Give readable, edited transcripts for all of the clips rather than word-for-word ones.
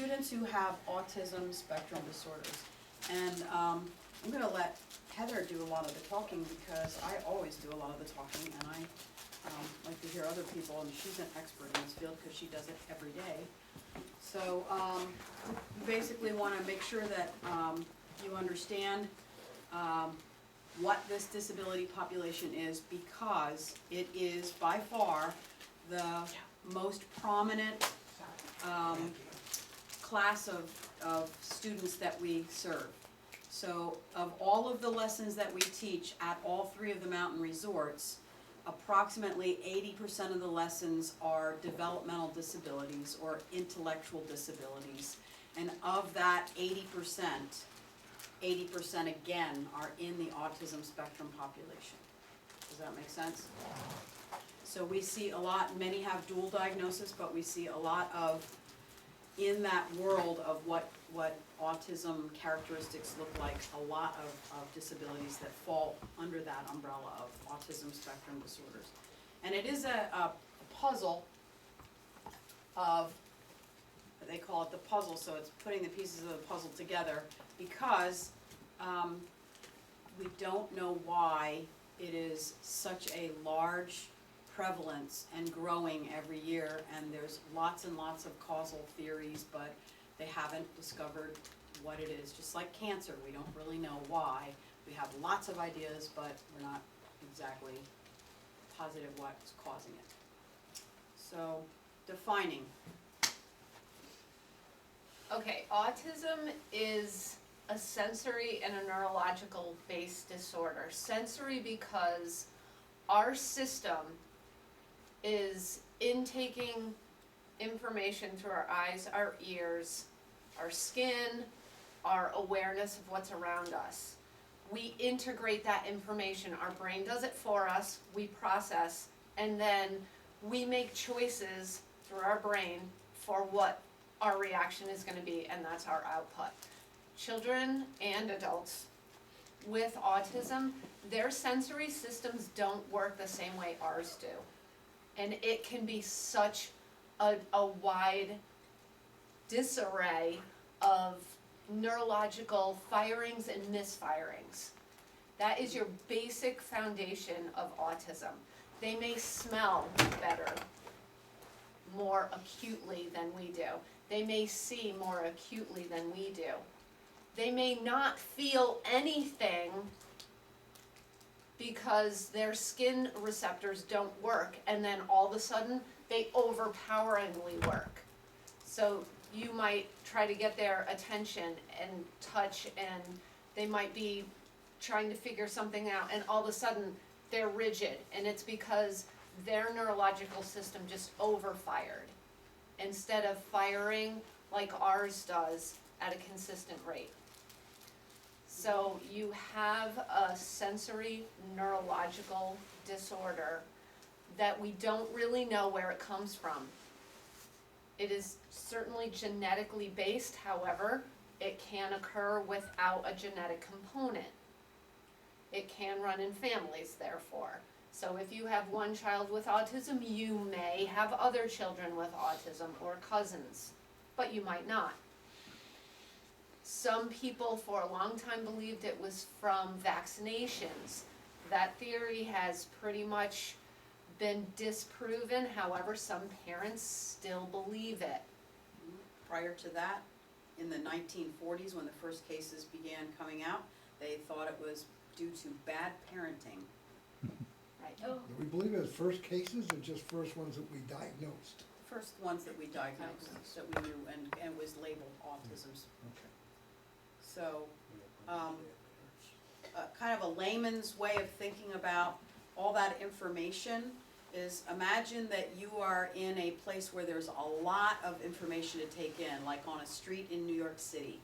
students who have autism spectrum disorders. And I'm going to let Heather do a lot of the talking because I always do a lot of the talking, and I like to hear other people, and she's an expert in this field because she does it every day. So you basically want to make sure that you understand what this disability population is, because it is by far the most prominent class of students that we serve. So of all of the lessons that we teach at all three of the mountain resorts, approximately 80% of the lessons are developmental disabilities or intellectual disabilities. And of that 80% again are in the autism spectrum population. Does that make sense? So we see a lot, many have dual diagnosis, but we see a lot of, in that world of what autism characteristics look like, a lot of disabilities that fall under that umbrella of autism spectrum disorders. And it is a puzzle of, they call it the puzzle, so it's putting the pieces of the puzzle together, because we don't know why it is such a large prevalence and growing every year, and there's lots and lots of causal theories, but they haven't discovered what it is. Just like cancer, we don't really know why. We have lots of ideas, but we're not exactly positive what's causing it. So, defining. Okay, autism is a sensory and a neurological based disorder. Sensory because our system is intaking information through our eyes, our ears, our skin, our awareness of what's around us. We integrate that information. Our brain does it for us, we process, and then we make choices through our brain for what our reaction is going to be, and that's our output. Children and adults with autism, their sensory systems don't work the same way ours do. And it can be such a wide disarray of neurological firings and misfirings. That is your basic foundation of autism. They may smell better, more acutely than we do. They may see more acutely than we do. They may not feel anything because their skin receptors don't work, and then all of a sudden they overpoweringly work. So you might try to get their attention and touch, and they might be trying to figure something out, and all of a sudden they're rigid, and it's because their neurological system just overfired instead of firing like ours does at a consistent rate. So you have a sensory neurological disorder that we don't really know where it comes from. It is certainly genetically based, however, it can occur without a genetic component. It can run in families, therefore. So if you have one child with autism, you may have other children with autism or cousins, but you might not. Some people for a long time believed it was from vaccinations. That theory has pretty much been disproven, however, some parents still believe it. Prior to that, in the 1940s, when the first cases began coming out, they thought it was due to bad parenting. Right. Do we believe it was first cases or just first ones that we diagnosed? First ones that we diagnosed, that we knew, and was labeled autism. Okay. So, kind of a layman's way of thinking about all that information is, imagine that you are in a place where there's a lot of information to take in, like on a street in New York City.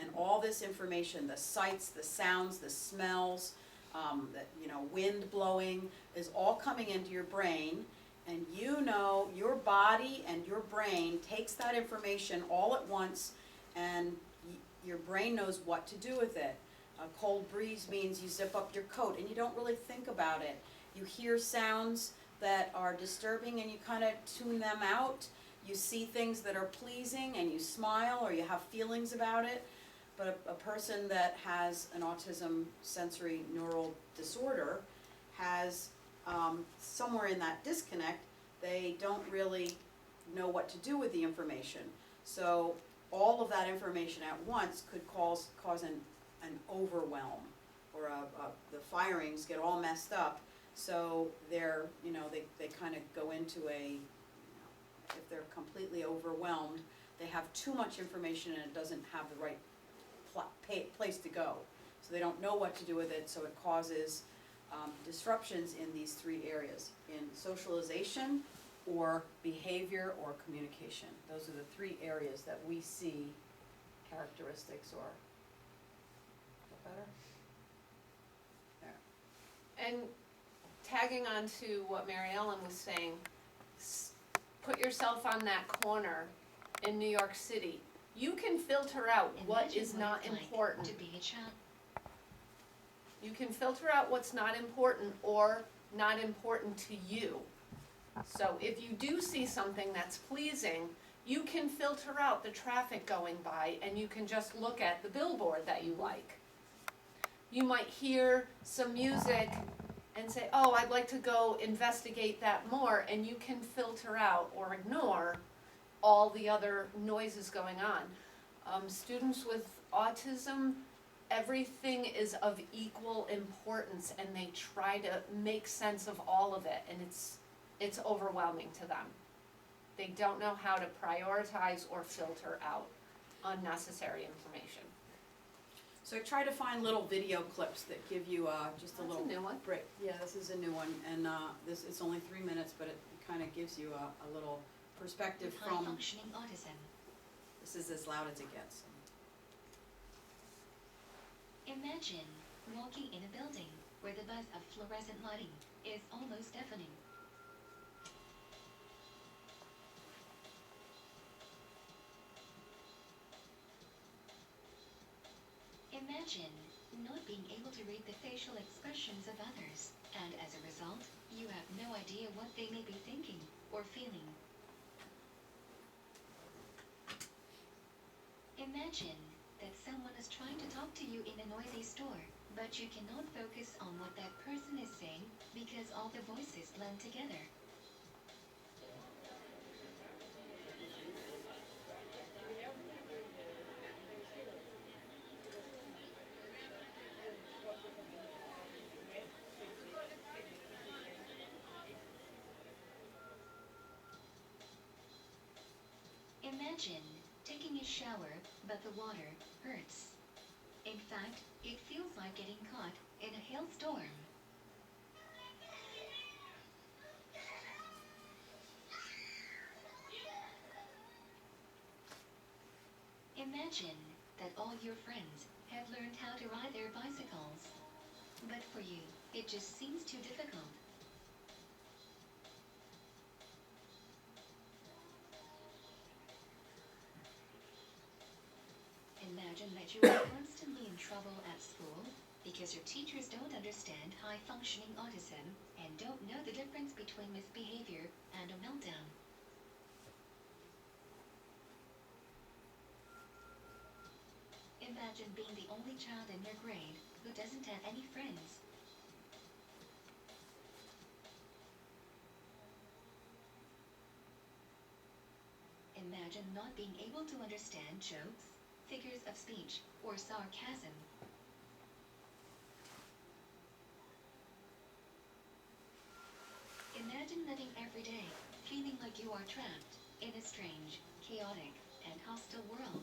And all this information, the sights, the sounds, the smells, wind blowing, is all coming into your brain. And your body and your brain takes that information all at once, and your brain knows what to do with it. A cold breeze means you zip up your coat and you don't really think about it. You hear sounds that are disturbing and you kind of tune them out, you see things that are pleasing and you smile or you have feelings about it. But a person that has an autism sensory neural disorder has, somewhere in that disconnect, they don't really know what to do with the information. So all of that information at once could cause an overwhelm, or the firings get all messed up. So they're, they kind of go into if they're completely overwhelmed, they have too much information and it doesn't have the right place to go. So they don't know what to do with it, so it causes disruptions in these three areas, in socialization, or behavior, or communication. Those are the three areas that we see characteristics, or, is that better? There. And tagging on to what Mary Ellen was saying, put yourself on that corner in New York City. You can filter out what is not important. To be a child. You can filter out what's not important or not important to you. So if you do see something that's pleasing, you can filter out the traffic going by and you can just look at the billboard that you like. You might hear some music and say, oh, I'd like to go investigate that more, and you can filter out or ignore all the other noises going on. Students with autism, everything is of equal importance and they try to make sense of all of it, and it's overwhelming to them. They don't know how to prioritize or filter out unnecessary information. So I try to find little video clips that give you just a That's little a new one. break. Yeah, this is a new one, and it's only 3 minutes, but it kind of gives you a little perspective With from. high-functioning autism. This is as loud as it gets. Imagine walking in a building where the buzz of fluorescent lighting is almost deafening. Imagine not being able to read the facial expressions of others, and as a result, you have no idea what they may be thinking or feeling. Imagine that someone is trying to talk to you in a noisy store, but you cannot focus on what that person is saying because all the voices blend together. Imagine taking a shower, but the water hurts. In fact, it feels like getting caught in a hailstorm. Imagine that all your friends have learned how to ride their bicycles. But for you, it just seems too difficult. Imagine that you are constantly in trouble at school because your teachers don't understand high-functioning autism and don't know the difference between misbehavior and a meltdown. Imagine being the only child in your grade who doesn't have any friends. Imagine not being able to understand jokes, figures of speech, or sarcasm. Imagine living every day feeling like you are trapped in a strange, chaotic, and hostile world.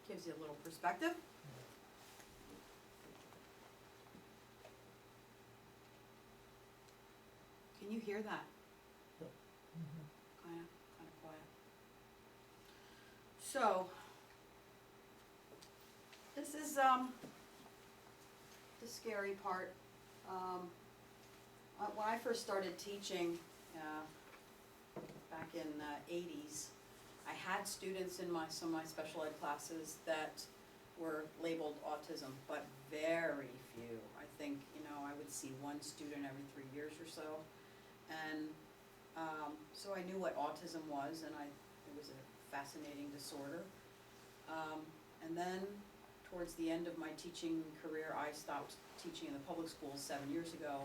Gives you a little perspective. Can you hear that? Kind of quiet. So, this is the scary part. When I first started teaching back in the 80s, I had students in some of my special ed classes that were labeled autism, but very few. I think, I would see one student every 3 years or so. And so I knew what autism was, and it was a fascinating disorder. And then towards the end of my teaching career, I stopped teaching in the public schools 7 years ago.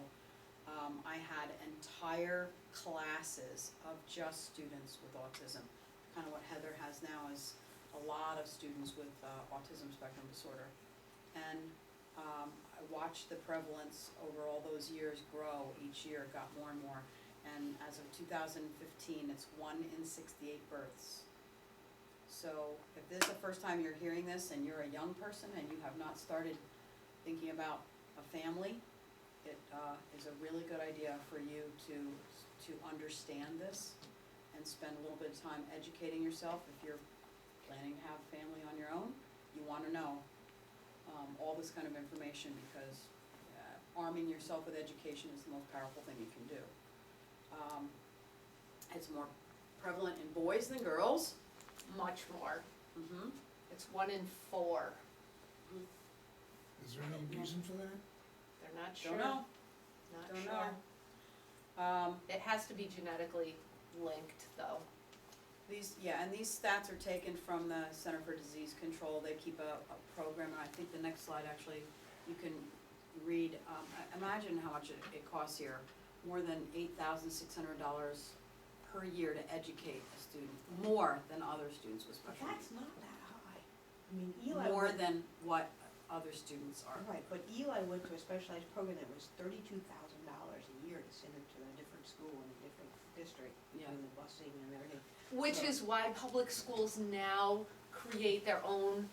I had entire classes of just students with autism. Kind of what Heather has now is a lot of students with autism spectrum disorder. And I watched the prevalence over all those years grow. Each year it got more and more. And as of 2015, it's 1 in 68 births. So if this is the first time you're hearing this and you're a young person and you have not started thinking about a family, it is a really good idea for you to understand this and spend a little bit of time educating yourself. If you're planning to have a family on your own, you want to know all this kind of information, because arming yourself with education is the most powerful thing you can do. It's more prevalent in boys than girls. Much more. Mm-hmm. It's 1 in 4. Is there any reason for that? They're not sure. Don't know. Not Don't sure. know. It has to be genetically linked, though. These stats are taken from the Center for Disease Control. They keep a program, and I think the next slide actually, you can read, imagine how much it costs here. More than $8,600 per year to educate a student, more than other students with special needs. That's not that high. I mean, Eli More went, than what other students are. right, but Eli went to a specialized program that was $32,000 a year to send him to a different school in a different district, Yeah. doing the busing and everything. Which is why public schools now create their own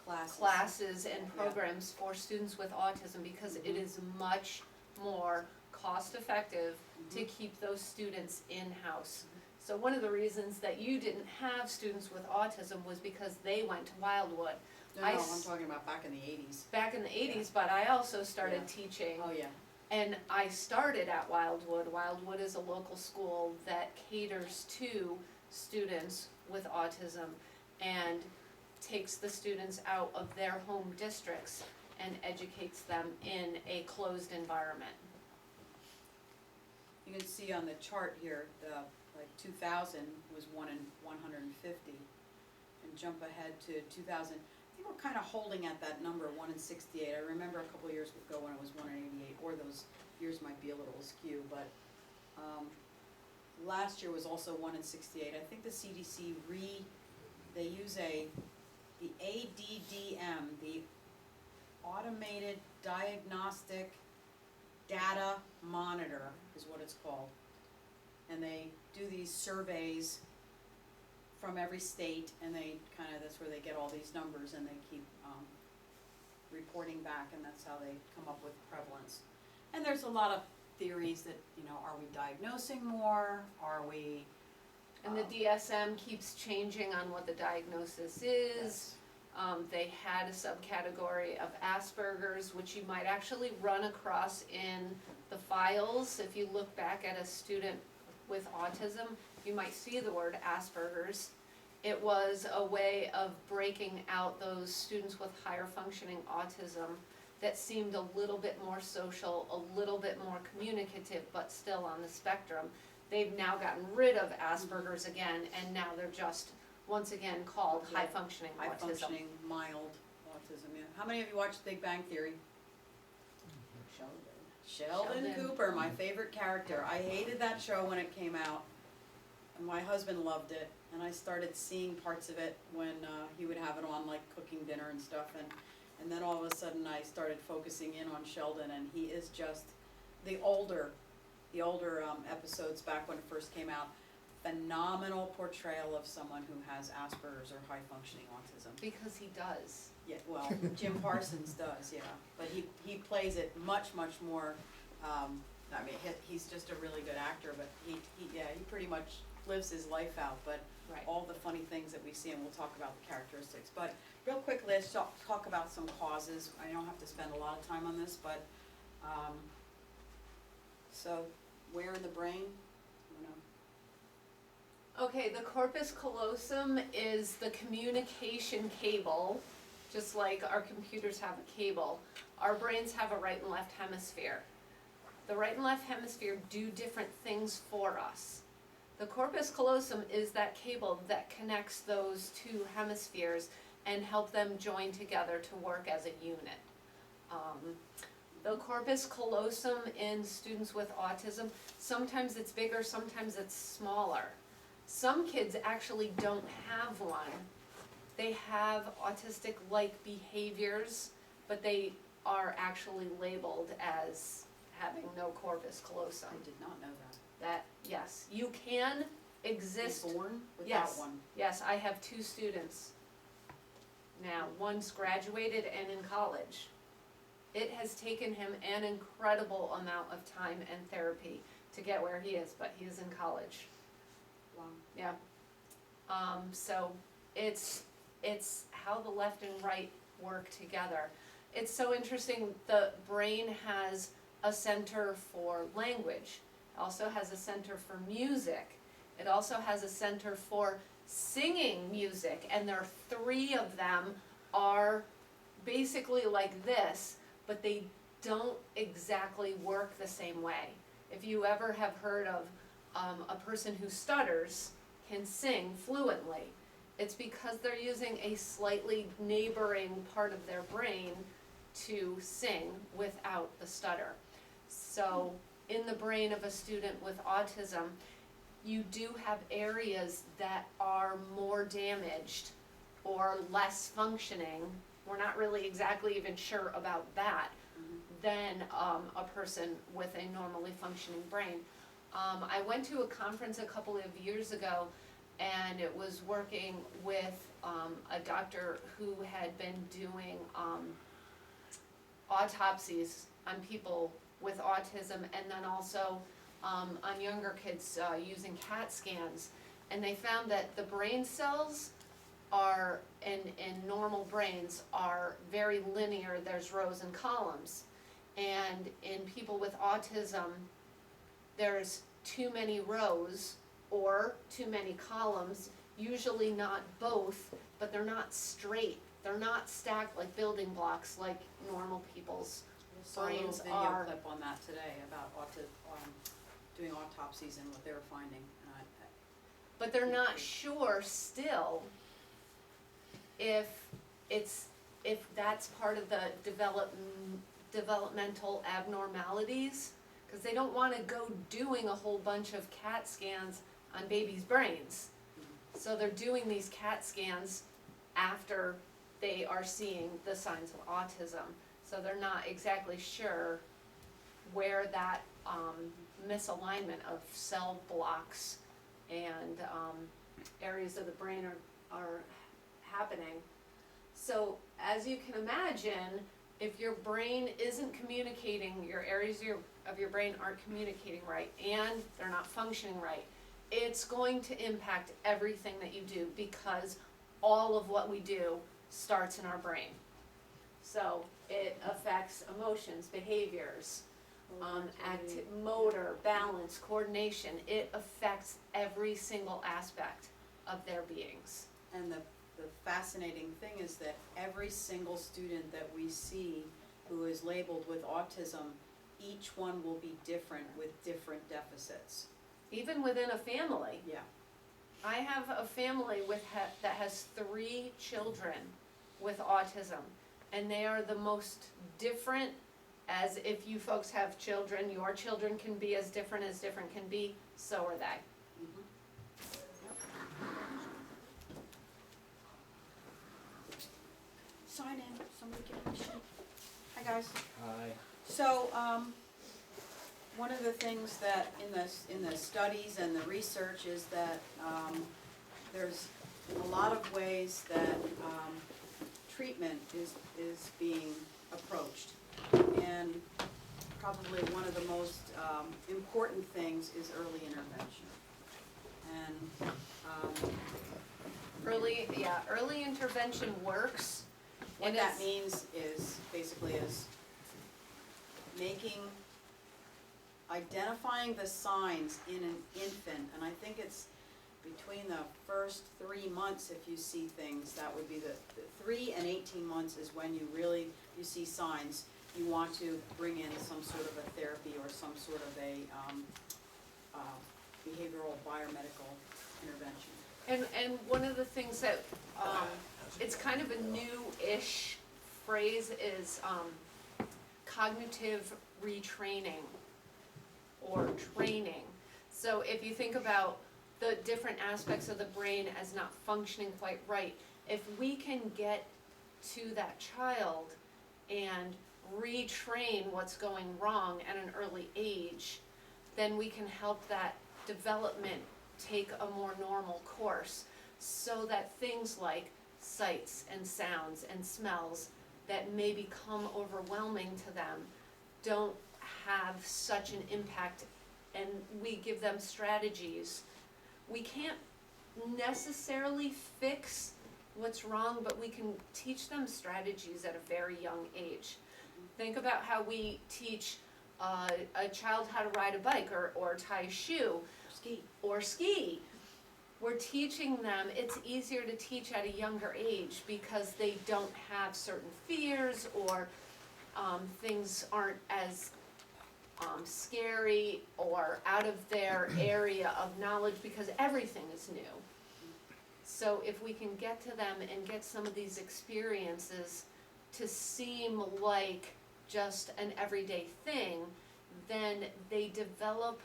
classes and Yeah. programs for students with autism, because it Mhm. is much more cost-effective to Mhm. keep those students in-house. So one of the reasons that you didn't have students with autism was because they went to Wildwood No, I no, s- I'm talking about back in the 80s. back in the 80s, but I also started Yeah. teaching. Oh, yeah. And I started at Wildwood. Wildwood is a local school that caters to students with autism and takes the students out of their home districts and educates them in a closed environment. You can see on the chart here, the, 2000 was 1 in 150. And jump ahead to 2000, I think we're kind of holding at that number, 1 in 68. I remember a couple of years ago when it was 1 in 88, or those years might be a little askew, but last year was also 1 in 68. I think the CDC they use the ADDM, the Automated Diagnostic Data Monitor is what it's called. And they do these surveys from every state, and that's where they get all these numbers, and they keep reporting back, and that's how they come up with prevalence. And there's a lot of theories that, are we diagnosing more? Are we? And the DSM keeps changing on what the diagnosis is. They had a subcategory of Asperger's, which you might actually run across in the files. If you look back at a student with autism, you might see the word Asperger's. It was a way of breaking out those students with higher functioning autism that seemed a little bit more social, a little bit more communicative, but still on the spectrum. They've now gotten rid of Asperger's again, and now they're just, once again, called Yeah. high functioning High autism. functioning, mild autism, yeah. How many of you watched Big Bang Theory? Sheldon Sheldon. Cooper, my favorite character. I hated that show when it came out, and my husband loved it, and I started seeing parts of it when he would have it on, like cooking dinner and stuff, and then all of a sudden I started focusing in on Sheldon, and he is just the older episodes back when it first came out. Phenomenal portrayal of someone who has Asperger's or high functioning autism. Because he does. Yeah, well, Jim Parsons does, yeah, but he plays it much more, I mean, he's just a really good actor, but he pretty much lives his life out, but Right. all the funny things that we see, and we'll talk about the characteristics. But real quickly, let's talk about some causes. I don't have to spend a lot of time on this, but, so where in the brain, Okay, the corpus callosum is the communication cable, just like our computers have a cable. Our brains have a right and left hemisphere. The right and left hemisphere do different things for us. The corpus callosum is that cable that connects those two hemispheres and help them join together to work as a unit. The corpus callosum in students with autism, sometimes it's bigger, sometimes it's smaller. Some kids actually don't have one. They have autistic-like behaviors, but they are actually labeled as having no corpus callosum. I did not know that. That, yes, you can exist. Be born without Yes. one. Yes, I have 2 students now. One's graduated and in college. It has taken him an incredible amount of time and therapy to get where he is, but he is in college. Wow. Yeah. So it's how the left and right work together. It's so interesting. The brain has a center for language. It also has a center for music. It also has a center for singing music, and there are 3 of them are basically like this, but they don't exactly work the same way. If you ever have heard of a person who stutters can sing fluently, it's because they're using a slightly neighboring part of their brain to sing without the stutter. So in the brain of a student with autism, you do have areas that are more damaged or less functioning. We're not really exactly even sure about that than a person with a normally functioning brain. I went to a conference a couple of years ago, and it was working with a doctor who had been doing autopsies on people with autism, and then also on younger kids using CAT scans. And they found that the brain cells are, in normal brains, are very linear. There's rows and columns. And in people with autism, there's too many rows or too many columns, usually not both, but they're not straight. They're not stacked like building blocks like normal people's I saw a little brains video are. clip on that today about doing autopsies and what they were finding. But they're not sure still if that's part of the developmental abnormalities, because they don't want to go doing a whole bunch of CAT scans on babies' brains. So they're doing these CAT scans after they are seeing the signs of autism. So they're not exactly sure where that misalignment of cell blocks and areas of the brain are happening. So as you can imagine, if your brain isn't communicating, your areas of your brain aren't communicating right and they're not functioning right, it's going to impact everything that you do, because all of what we do starts in our brain. So it affects emotions, behaviors, motor, balance, coordination. It affects every single aspect of their beings. And the fascinating thing is that every single student that we see who is labeled with autism, each one will be different with different deficits. Even within a family. Yeah. I have a family that has 3 children with autism, and they are the most different. As if you folks have children, your children can be as different can be, so are they. Sign in, somebody get my sheet. Hi, guys. Hi. So, one of the things that in the studies and the research is that there's a lot of ways that treatment is being approached. And probably one of the most important things is early intervention. And Early intervention works. what And that it's- means is basically identifying the signs in an infant, and I think it's between the first 3 months, if you see things, that would be the 3 and 18 months is when you see signs. You want to bring in some sort of a therapy or some sort of a behavioral biomedical intervention. And one of the things that, it's kind of a new-ish phrase is, cognitive retraining or training. So if you think about the different aspects of the brain as not functioning quite right, if we can get to that child and retrain what's going wrong at an early age, then we can help that development take a more normal course, so that things like sights and sounds and smells that may become overwhelming to them don't have such an impact, and we give them strategies. We can't necessarily fix what's wrong, but we can teach them strategies at a very young age. Think about how we teach a child how to ride a bike or tie a shoe or ski. We're teaching them, it's easier to teach at a younger age because they don't have certain fears, or things aren't as scary or out of their area of knowledge because everything is new. So if we can get to them and get some of these experiences to seem like just an everyday thing, then they develop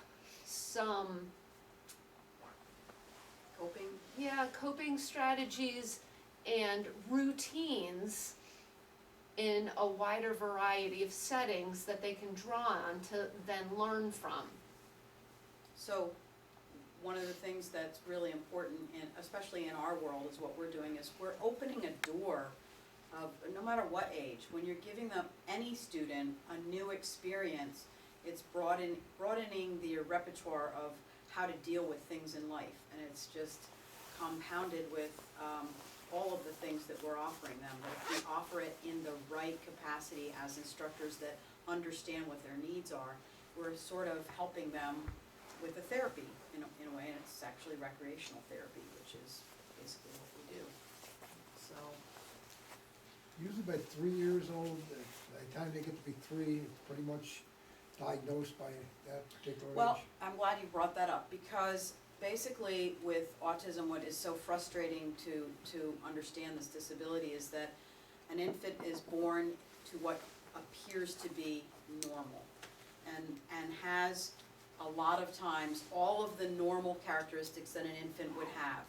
some coping strategies and routines in a wider variety of settings that they can draw on to then learn from. So one of the things that's really important, especially in our world, is what we're doing is we're opening a door of, no matter what age, when you're giving them, any student, a new experience, it's broadening the repertoire of how to deal with things in life, and it's just compounded with all of the things that we're offering them. But if we offer it in the right capacity as instructors that understand what their needs are, we're sort of helping them with the therapy in a way, and it's actually recreational therapy, which is basically what we do. So, Usually by 3 years old, by the time they get to be 3, it's pretty much diagnosed by that particular age. well, I'm glad you brought that up, because basically with autism, what is so frustrating to understand this disability is that an infant is born to what appears to be normal, and has a lot of times all of the normal characteristics that an infant would have.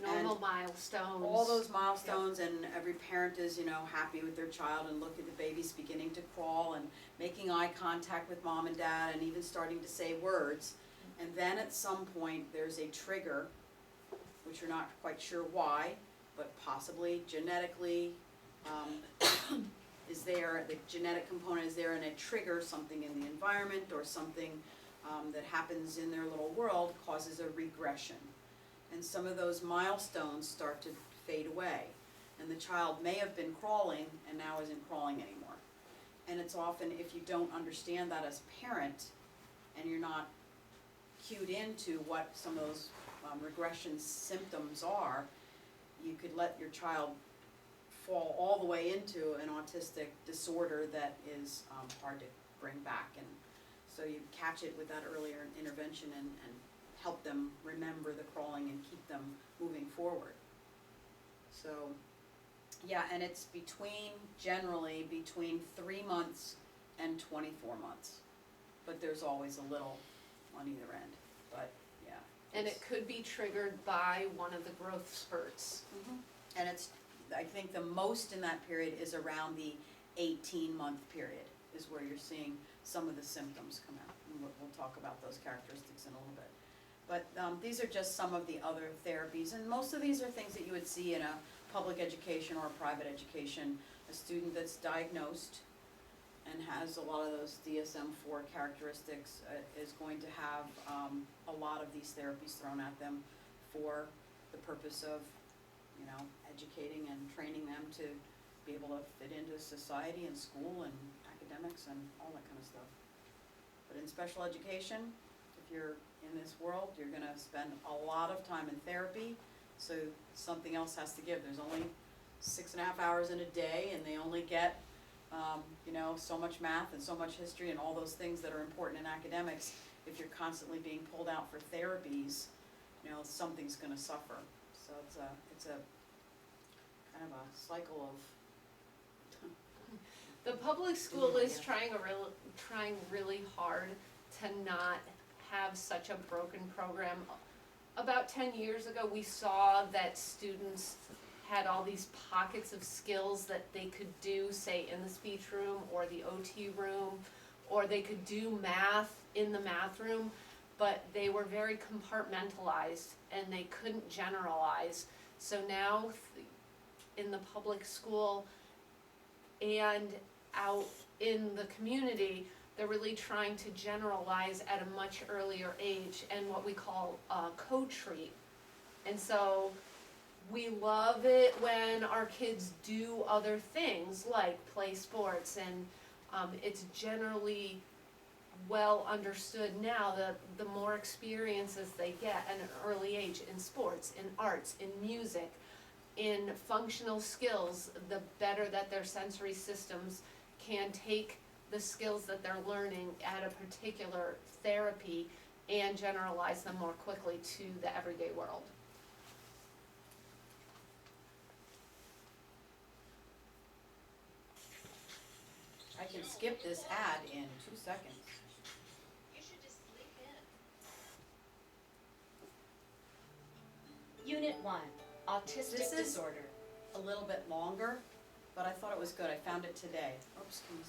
Normal And milestones. all those milestones, and every parent is, happy with their child, and look at the baby's beginning to crawl and making eye contact with mom and dad and even starting to say words. And then at some point, there's a trigger, which you're not quite sure why, but possibly genetically is there, the genetic component is there, and it triggers something in the environment or something that happens in their little world causes a regression. And some of those milestones start to fade away. And the child may have been crawling and now isn't crawling anymore. And it's often, if you don't understand that as a parent, and you're not cued into what some of those regression symptoms are, you could let your child fall all the way into an autistic disorder that is hard to bring back. And so you catch it with that earlier intervention and help them remember the crawling and keep them moving forward. So, yeah, and it's generally between 3 months and 24 months. But there's always a little on either end, but yeah. And it could be triggered by one of the growth spurts. And I think the most in that period is around the 18-month period is where you're seeing some of the symptoms come out. And we'll talk about those characteristics in a little bit. But these are just some of the other therapies, and most of these are things that you would see in a public education or a private education. A student that's diagnosed and has a lot of those DSM-4 characteristics is going to have a lot of these therapies thrown at them for the purpose of, educating and training them to be able to fit into society and school and academics and all that kind of stuff. But in special education, if you're in this world, you're gonna spend a lot of time in therapy, so something else has to give. There's only 6.5 hours in a day, and they only get, so much math and so much history and all those things that are important in academics. If you're constantly being pulled out for therapies, something's gonna suffer. So it's a kind of a cycle of. The public school is trying really hard to not have such a broken program. About 10 years ago, we saw that students had all these pockets of skills that they could do, say in the speech room or the OT room, or they could do math in the math room, but they were very compartmentalized and they couldn't generalize. So now in the public school and out in the community, they're really trying to generalize at a much earlier age and what we call co-treat. And so we love it when our kids do other things like play sports, and it's generally well understood now that the more experiences they get at an early age in sports, in arts, in music, in functional skills, the better that their sensory systems can take the skills that they're learning at a particular therapy and generalize them more quickly to the everyday world. I can skip this ad in 2 seconds. You should just sleep in. Unit 1, Autistic This is- Disorder. A little bit longer, but I thought it was good. I found it today. Oops, can you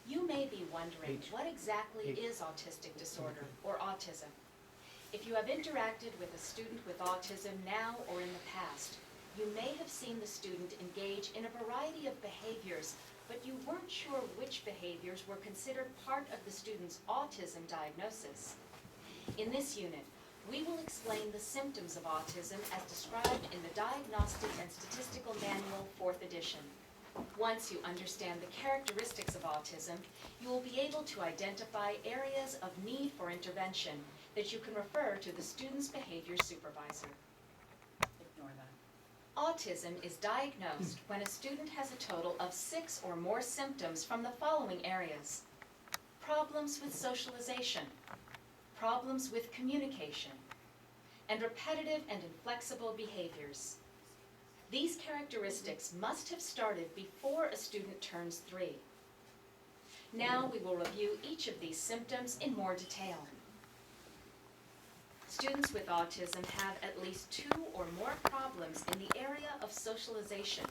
You may be wondering, what exactly is autistic disorder or autism? If you have interacted with a student with autism now or in the past, you may have seen the student engage in a variety of behaviors, but you weren't sure which behaviors were considered part of the student's autism diagnosis. In this unit, we will explain the symptoms of autism as described in the Diagnostic and Statistical Manual, 4th edition. Once you understand the characteristics of autism, you will be able to identify areas of need for intervention that you can refer to the student's behavior supervisor. ignore that? Autism is diagnosed when a student has a total of 6 or more symptoms from the following areas: problems with socialization, problems with communication, and repetitive and inflexible behaviors. These characteristics must have started before a student turns 3. Now we will review each of these symptoms in more detail. Students with autism have at least 2 or more problems in the area of socialization.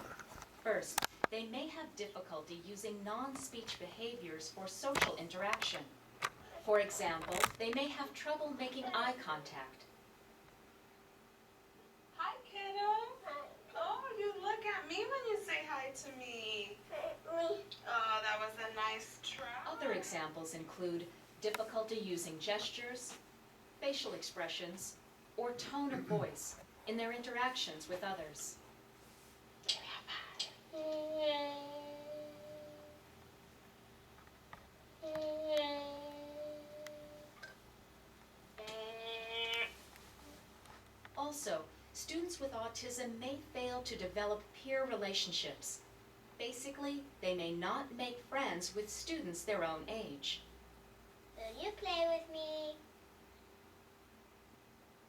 First, they may have difficulty using non-speech behaviors for social interaction. For example, they may have trouble making eye contact. Hi, kiddo. Oh, you look at me when you say hi to me. Oh, that was a nice try. Other examples include difficulty using gestures, facial expressions, or tone of voice in their interactions with others. Also, students with autism may fail to develop peer relationships. Basically, they may not make friends with students their own age. Will you play with me?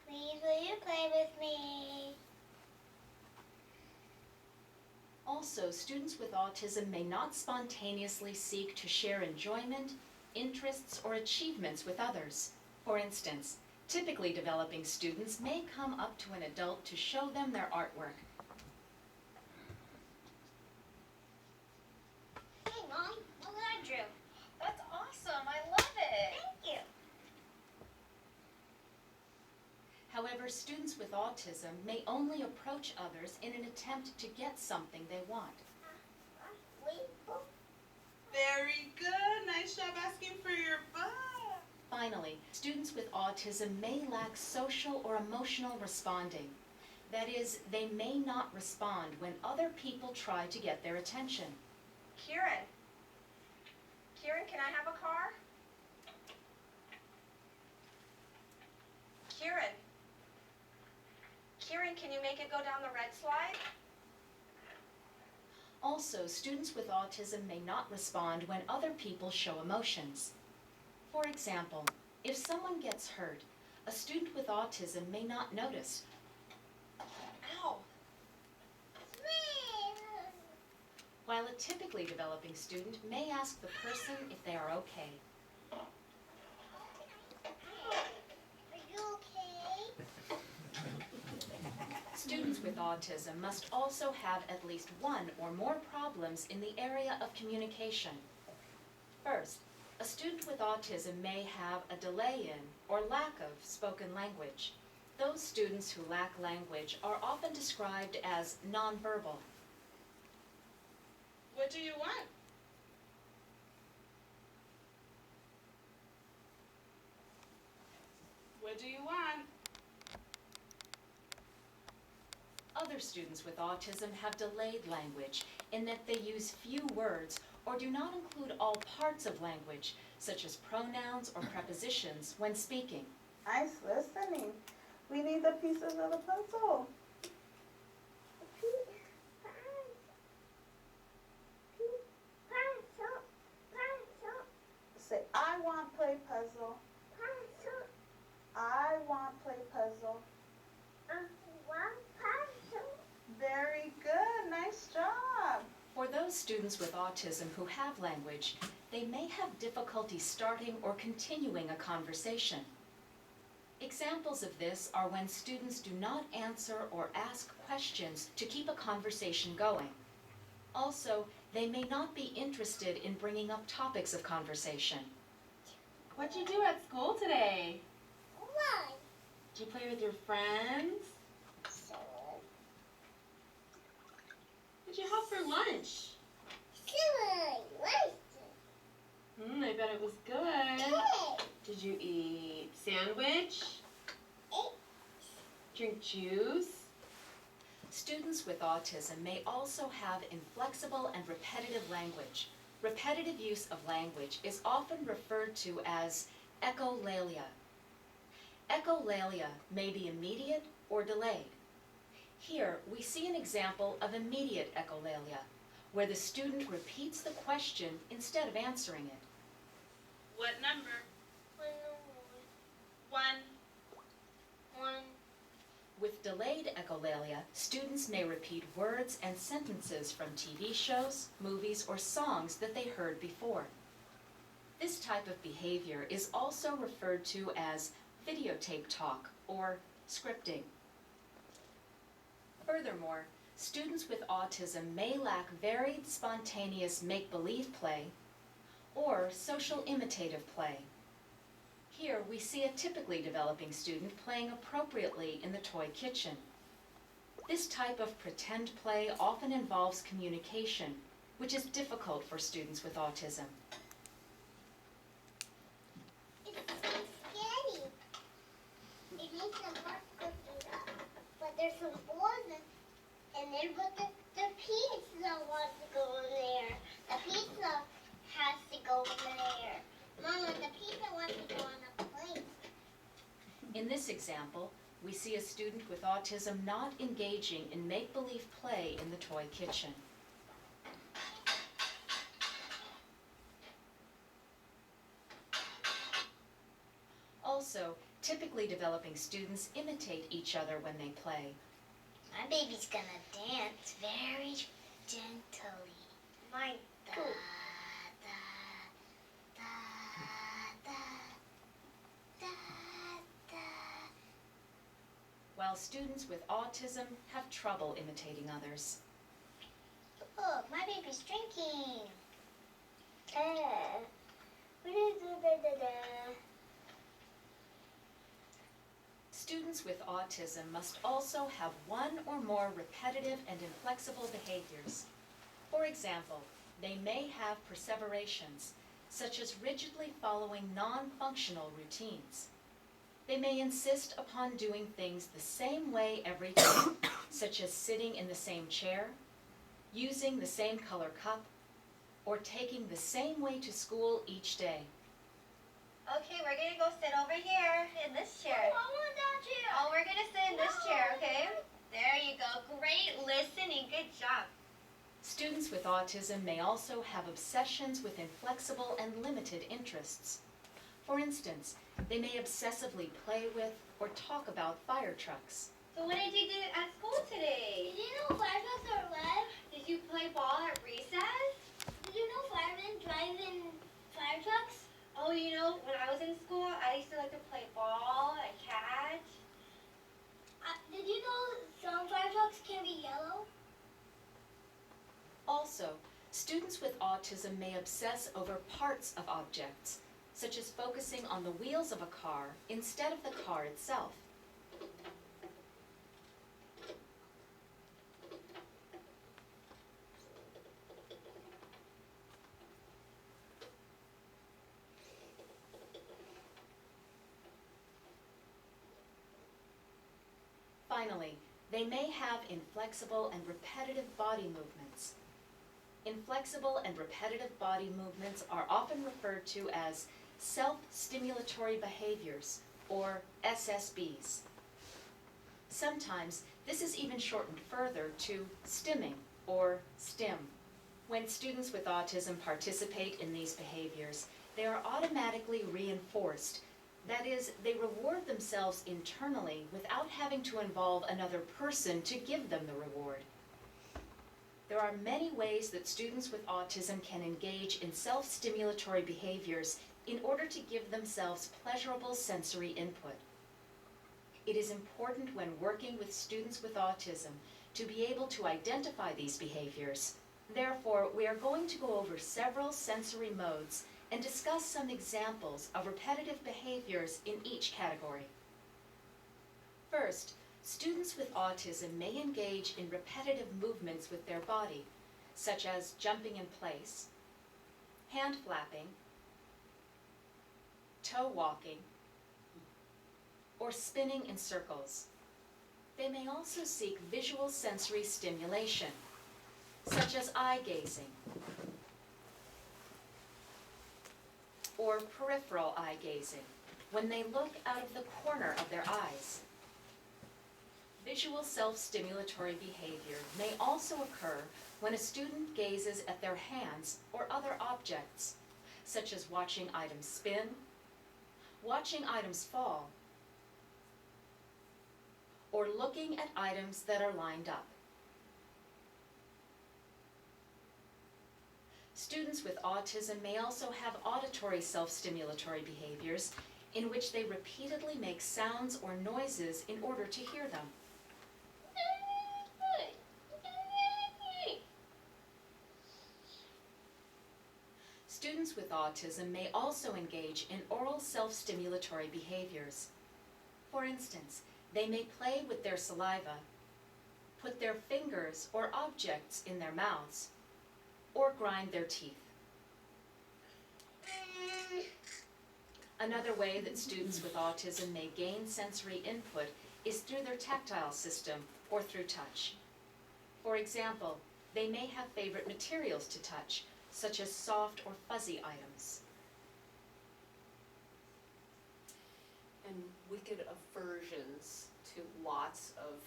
Please, will you play with me? Also, students with autism may not spontaneously seek to share enjoyment, interests, or achievements with others. For instance, typically developing students may come up to an adult to show them their artwork. Hey, Mom, look what I drew. That's awesome. I love it. Thank you. However, students with autism may only approach others in an attempt to get something they want. Very good. Nice job asking for your butt. Finally, students with autism may lack social or emotional responding. That is, they may not respond when other people try to get their attention. Kieran, can I have a car? Kieran. Kieran, can you make it go down the red slide? Also, students with autism may not respond when other people show emotions. For example, if someone gets hurt, a student with autism may not notice, Ow. while a typically developing student may ask the person if they are okay. Are you okay? Students with autism must also have at least one or more problems in the area of communication. First, a student with autism may have a delay in or lack of spoken language. Those students who lack language are often described as nonverbal. What do you want? What do you want? Other students with autism have delayed language in that they use few words or do not include all parts of language, such as pronouns or prepositions, when speaking. I's listening. We need the pieces of the puzzle. Say, I want play puzzle. I want play puzzle. Very good, nice job. For those students with autism who have language, they may have difficulty starting or continuing a conversation. Examples of this are when students do not answer or ask questions to keep a conversation going. Also, they may not be interested in bringing up topics of conversation. What'd you do at school today? What? Did you play with your friends? So, What'd you have for lunch? I bet it was good. Did you eat sandwich? Drink juice? Students with autism may also have inflexible and repetitive language. Repetitive use of language is often referred to as echolalia. Echolalia may be immediate or delayed. Here, we see an example of immediate echolalia, where the student repeats the question instead of answering it. What number? 1. With delayed echolalia, students may repeat words and sentences from TV shows, movies, or songs that they heard before. This type of behavior is also referred to as videotape talk or scripting. Furthermore, students with autism may lack varied, spontaneous make-believe play or social imitative play. Here we see a typically developing student playing appropriately in the toy kitchen. This type of pretend play often involves communication, which is difficult for students with autism. It's so scary. It makes them heart go through that. But there's some balls and then but the pizza wants to go in there. The pizza has to go in there. Mama, the pizza wants to go on a plate. In this example, we see a student with autism not engaging in make-believe play in the toy kitchen. Also, typically developing students imitate each other when they play. My baby's gonna dance very gently. My da, da, da, da, da, da. While students with autism have trouble imitating others. Oh, my baby's drinking. Students with autism must also have one or more repetitive and inflexible behaviors. For example, they may have perseverations, such as rigidly following non-functional routines. They may insist upon doing things the same way every time, such as sitting in the same chair, using the same color cup, or taking the same way to school each day. Okay, we're gonna go sit over here in this chair. I want that chair. Oh, we're gonna sit in this chair, okay? There you go. Great listening. Good job. Students with autism may also have obsessions with inflexible and limited interests. For instance, they may obsessively play with or talk about fire trucks. So what did you do at school today? Did you know fireworks are red? Did you play ball at recess? Did you know firemen drive in fire trucks? Oh, you know, when I was in school, I used to like to play ball and catch. Did you know some fire trucks can be yellow? Also, students with autism may obsess over parts of objects, such as focusing on the wheels of a car instead of the car itself. Finally, they may have inflexible and repetitive body movements. Inflexible and repetitive body movements are often referred to as self-stimulatory behaviors, or SSBs. Sometimes this is even shortened further to stimming, or STIM. When students with autism participate in these behaviors, they are automatically reinforced. That is, they reward themselves internally without having to involve another person to give them the reward. There are many ways that students with autism can engage in self-stimulatory behaviors in order to give themselves pleasurable sensory input. It is important when working with students with autism to be able to identify these behaviors. Therefore, we are going to go over several sensory modes and discuss some examples of repetitive behaviors in each category. First, students with autism may engage in repetitive movements with their body, such as jumping in place, hand flapping, toe walking, or spinning in circles. They may also seek visual sensory stimulation, such as eye gazing, or peripheral eye gazing, when they look out of the corner of their eyes. Visual self-stimulatory behavior may also occur when a student gazes at their hands or other objects, such as watching items spin, watching items fall, or looking at items that are lined up. Students with autism may also have auditory self-stimulatory behaviors in which they repeatedly make sounds or noises in order to hear them. Students with autism may also engage in oral self-stimulatory behaviors. For instance, they may play with their saliva, put their fingers or objects in their mouths, or grind their teeth. Another way that students with autism may gain sensory input is through their tactile system or through touch. For example, they may have favorite materials to touch, such as soft or fuzzy items. And wicked aversions to lots of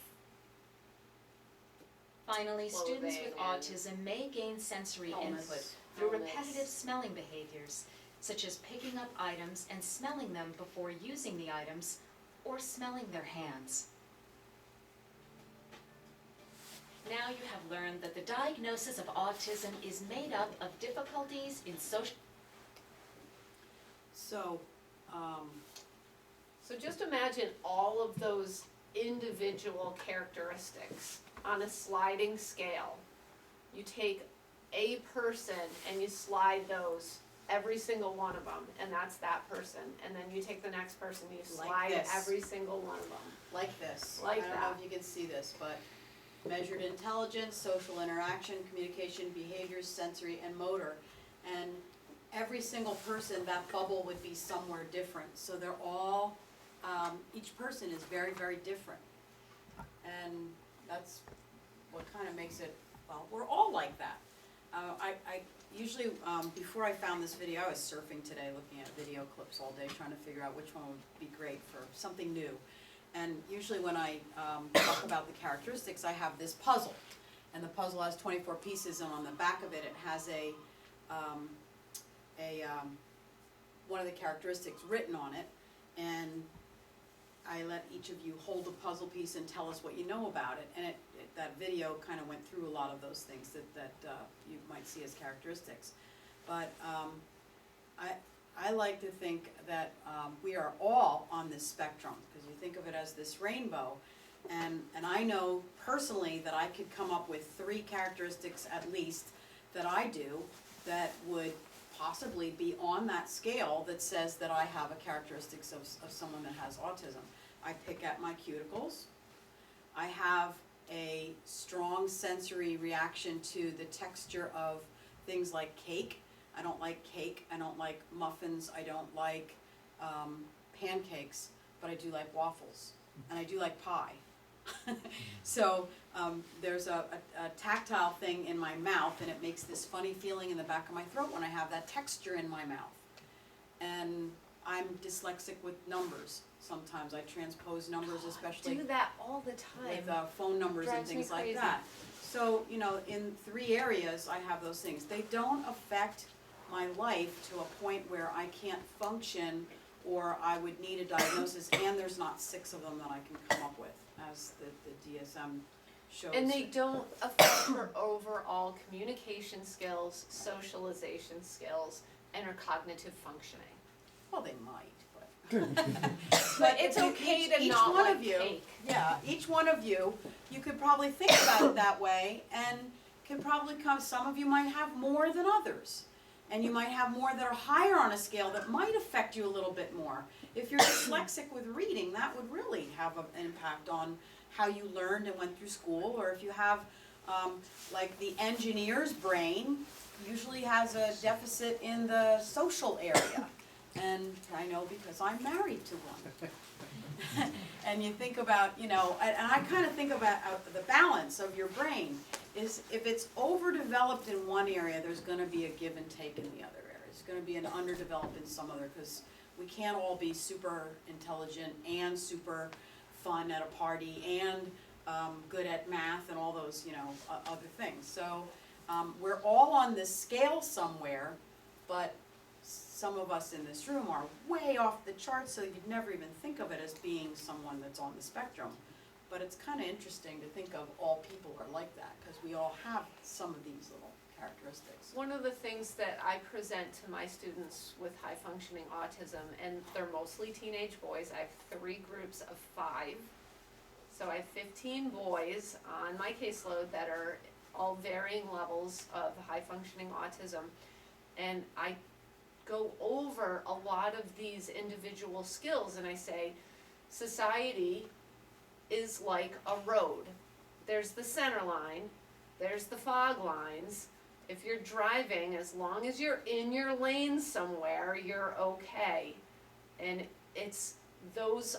Finally, students with Clothing and autism may gain sensory helmets, input through helmets. repetitive smelling behaviors, such as picking up items and smelling them before using the items, or smelling their hands. Now you have learned that the diagnosis of autism is made up of difficulties in social... So, So just imagine all of those individual characteristics on a sliding scale. You take a person and you slide those, every single one of them, and that's that person. And then you take the next person, you Like slide this. every single one of them. like this. Like I don't know that. if you can see this, but measured intelligence, social interaction, communication, behaviors, sensory, and motor. And every single person, that bubble would be somewhere different. So they're all, each person is very, very different. And that's what kind of makes it, well, we're all like that. I usually, before I found this video, I was surfing today, looking at video clips all day, trying to figure out which one would be great for something new. And usually when I talk about the characteristics, I have this puzzle. And the puzzle has 24 pieces, and on the back of it, it has one of the characteristics written on it. And I let each of you hold a puzzle piece and tell us what you know about it. And that video kind of went through a lot of those things that you might see as characteristics. But I like to think that we are all on this spectrum, because you think of it as this rainbow. And I know personally that I could come up with 3 characteristics at least that I do that would possibly be on that scale that says that I have a characteristics of someone that has autism. I pick at my cuticles. I have a strong sensory reaction to the texture of things like cake. I don't like cake, I don't like muffins, I don't like pancakes, but I do like waffles, and I do like pie. So there's a tactile thing in my mouth, and it makes this funny feeling in the back of my throat when I have that texture in my mouth. And I'm dyslexic with numbers. Sometimes I transpose numbers, especially do that all the time. with phone numbers and Drives me things like crazy. that. So, you know, in 3 areas, I have those things. They don't affect my life to a point where I can't function or I would need a diagnosis, and there's not 6 of them that I can come up with, as the DSM shows. And they don't affect her overall communication skills, socialization skills, and her cognitive functioning. Well, they might, But it's okay to each not one like of you, cake. yeah, each one of you, you could probably think about it that way, and could probably come, some of you might have more than others. And you might have more that are higher on a scale that might affect you a little bit more. If you're dyslexic with reading, that would really have an impact on how you learned and went through school. Or if you have, like the engineer's brain usually has a deficit in the social area. And I know because I'm married to one. And you think about, you know, and I kind of think about the balance of your brain is if it's overdeveloped in one area, there's going to be a give and take in the other area. There's going to be an underdeveloped in some other, because we can't all be super intelligent and super fun at a party and good at math and all those, you know, other things. So we're all on this scale somewhere, but some of us in this room are way off the charts, so you'd never even think of it as being someone that's on the spectrum. But it's kind of interesting to think of all people are like that, because we all have some of these little characteristics. One of the things that I present to my students with high functioning autism, and they're mostly teenage boys, I have 3 groups of 5. So I have 15 boys on my caseload that are all varying levels of high functioning autism. And I go over a lot of these individual skills, and I say, society is like a road. There's the center line, there's the fog lines. If you're driving, as long as you're in your lane somewhere, you're okay. And it's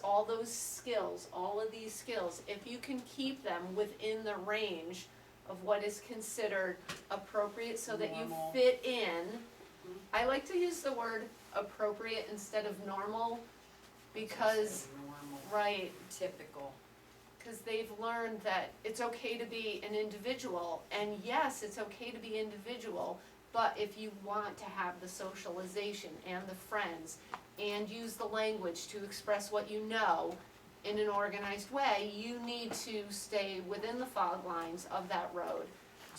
all those skills, all of these skills, if you can keep them within the range of what is considered appropriate so that you Normal. fit in. I like to use the word appropriate instead of normal because, Normal, right, typical. because they've learned that it's okay to be an individual, and yes, it's okay to be individual, but if you want to have the socialization and the friends and use the language to express what you know in an organized way, you need to stay within the fog lines of that road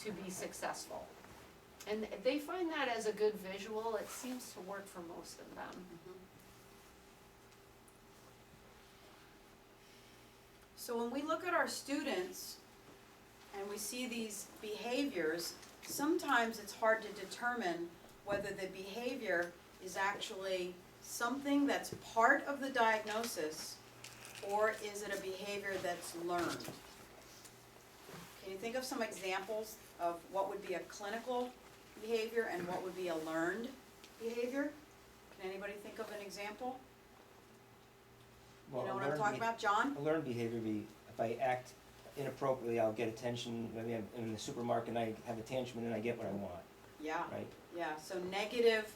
to be successful. And they find that as a good visual. It seems to work for most of them. So when we look at our students and we see these behaviors, sometimes it's hard to determine whether the behavior is actually something that's part of the diagnosis or is it a behavior that's learned. Can you think of some examples of what would be a clinical behavior and what would be a learned behavior? Can anybody think of an example? You know what I'm talking about, John? A learned behavior would be if I act inappropriately, I'll get attention. Maybe I'm in the supermarket and I have a tantrum and I get what I want. Yeah, right? yeah, so negative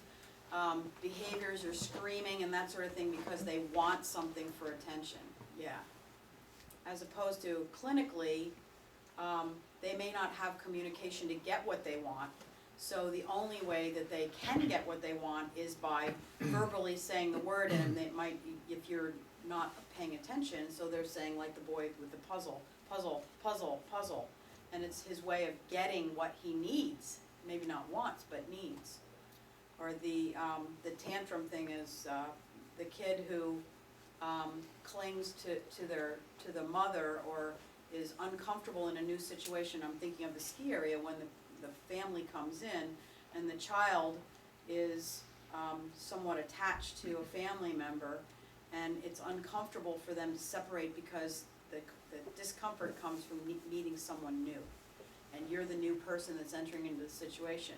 behaviors or screaming and that sort of thing because they want something for attention, yeah. As opposed to clinically, they may not have communication to get what they want. So the only way that they can get what they want is by verbally saying the word, and they might, if you're not paying attention, so they're saying like the boy with the puzzle, puzzle, puzzle, puzzle. And it's his way of getting what he needs, maybe not wants, but needs. Or the tantrum thing is the kid who clings to the mother or is uncomfortable in a new situation. I'm thinking of the ski area when the family comes in and the child is somewhat attached to a family member, and it's uncomfortable for them to separate because the discomfort comes from meeting someone new, and you're the new person that's entering into the situation.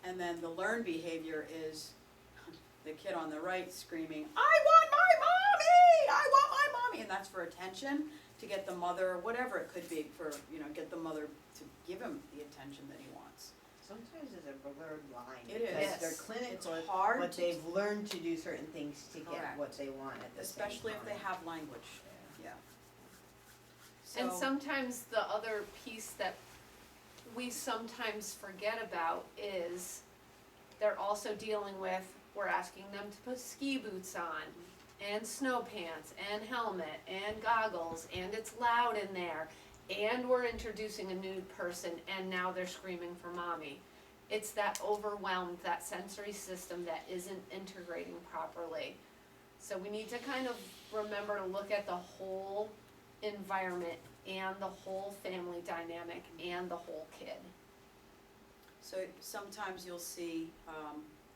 And then the learned behavior is the kid on the right screaming, I want my mommy! I want my mommy! And that's for attention, to get the mother, whatever it could be, for, get the mother to give him the attention that he wants. Sometimes it's a blurred line. It is. Because they're It's clinical, hard but to- they've learned to do certain things to get Correct. what they want at the same time. Especially if they have language, yeah. And So- sometimes the other piece that we sometimes forget about is they're also dealing with, we're asking them to put ski boots on, and snow pants, and helmet, and goggles, and it's loud in there, and we're introducing a new person, and now they're screaming for mommy. It's that overwhelmed, that sensory system that isn't integrating properly. So we need to kind of remember to look at the whole environment and the whole family dynamic and the whole kid. So sometimes you'll see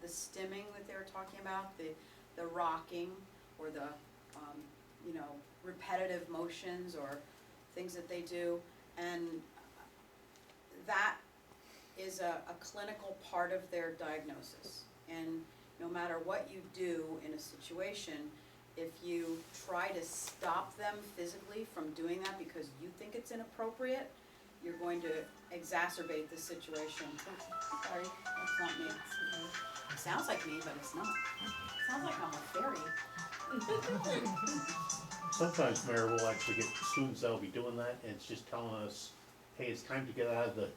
the stimming that they were talking about, the rocking, or the repetitive motions or things that they do, and that is a clinical part of their diagnosis. And no matter what you do in a situation, if you try to stop them physically from doing that because you think it's inappropriate, you're going to exacerbate the situation. Oh, sorry, that's not me. It sounds like me, but it's not. It sounds like I'm a fairy. Sometimes, Mayor, we'll actually get students that'll be doing that, and it's just telling us, hey, it's time to get out of the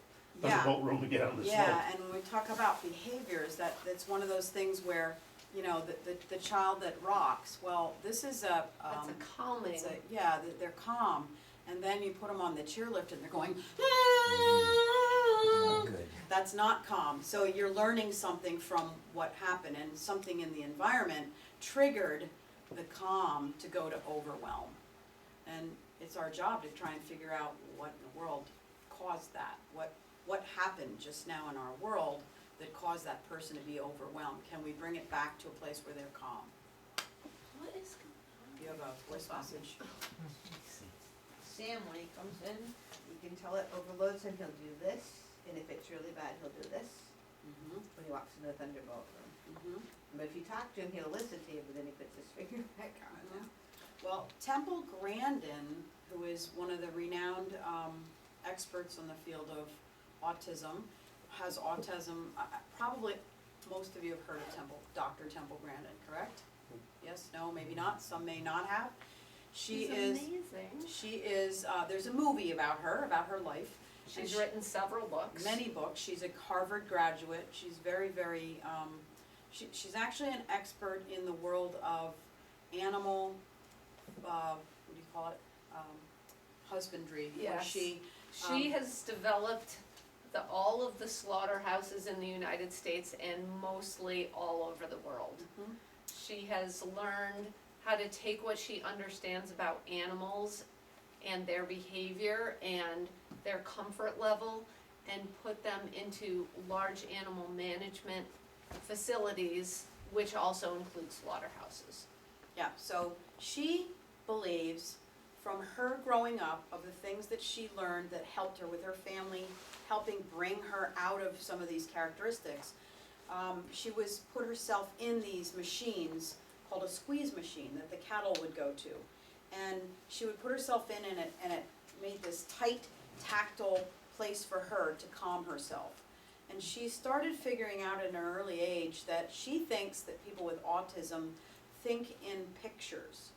thunderbolt room and get out of the smoke. Yeah, and when we talk about behaviors, that's one of those things where, the child that rocks, well, this is a, That's a calming. they're calm, and then you put them on the chair lift and they're going, Good. that's not calm. So you're learning something from what happened, and something in the environment triggered the calm to go to overwhelm. And it's our job to try and figure out what in the world caused that. What happened just now in our world that caused that person to be overwhelmed? Can we bring it back to a place where they're calm? What is You have a voice message. Sam, when he comes in, you can tell it overloads him, he'll do this, and if it's really bad, he'll do this, Mm-hmm, when he walks in the thunderbolt room. mm-hmm. But if you talk to him, he'll listen to you, but then he puts his finger back on it. Well, Temple Grandin, who is one of the renowned experts in the field of autism, has autism, probably most of you have heard of Dr. Temple Grandin, correct? Yes, no, maybe not, some may not have. She is, there's a movie about her life. She's And written several books. Many books. She's a Harvard graduate. She's very, very, she's actually an expert in the world of animal, what do you call it? Husbandry. where Yes. She has developed all of the slaughterhouses in the United States and mostly all over the world. Mhm. She has learned how to take what she understands about animals and their behavior and their comfort level and put them into large animal management facilities, which also include slaughterhouses. Yeah, so she believes from her growing up, of the things that she learned that helped her with her family, helping bring her out of some of these characteristics, she was put herself in these machines called a squeeze machine that the cattle would go to. And she would put herself in, and it made this tight, tactile place for her to calm herself. And she started figuring out at an early age that she thinks that people with autism think in pictures.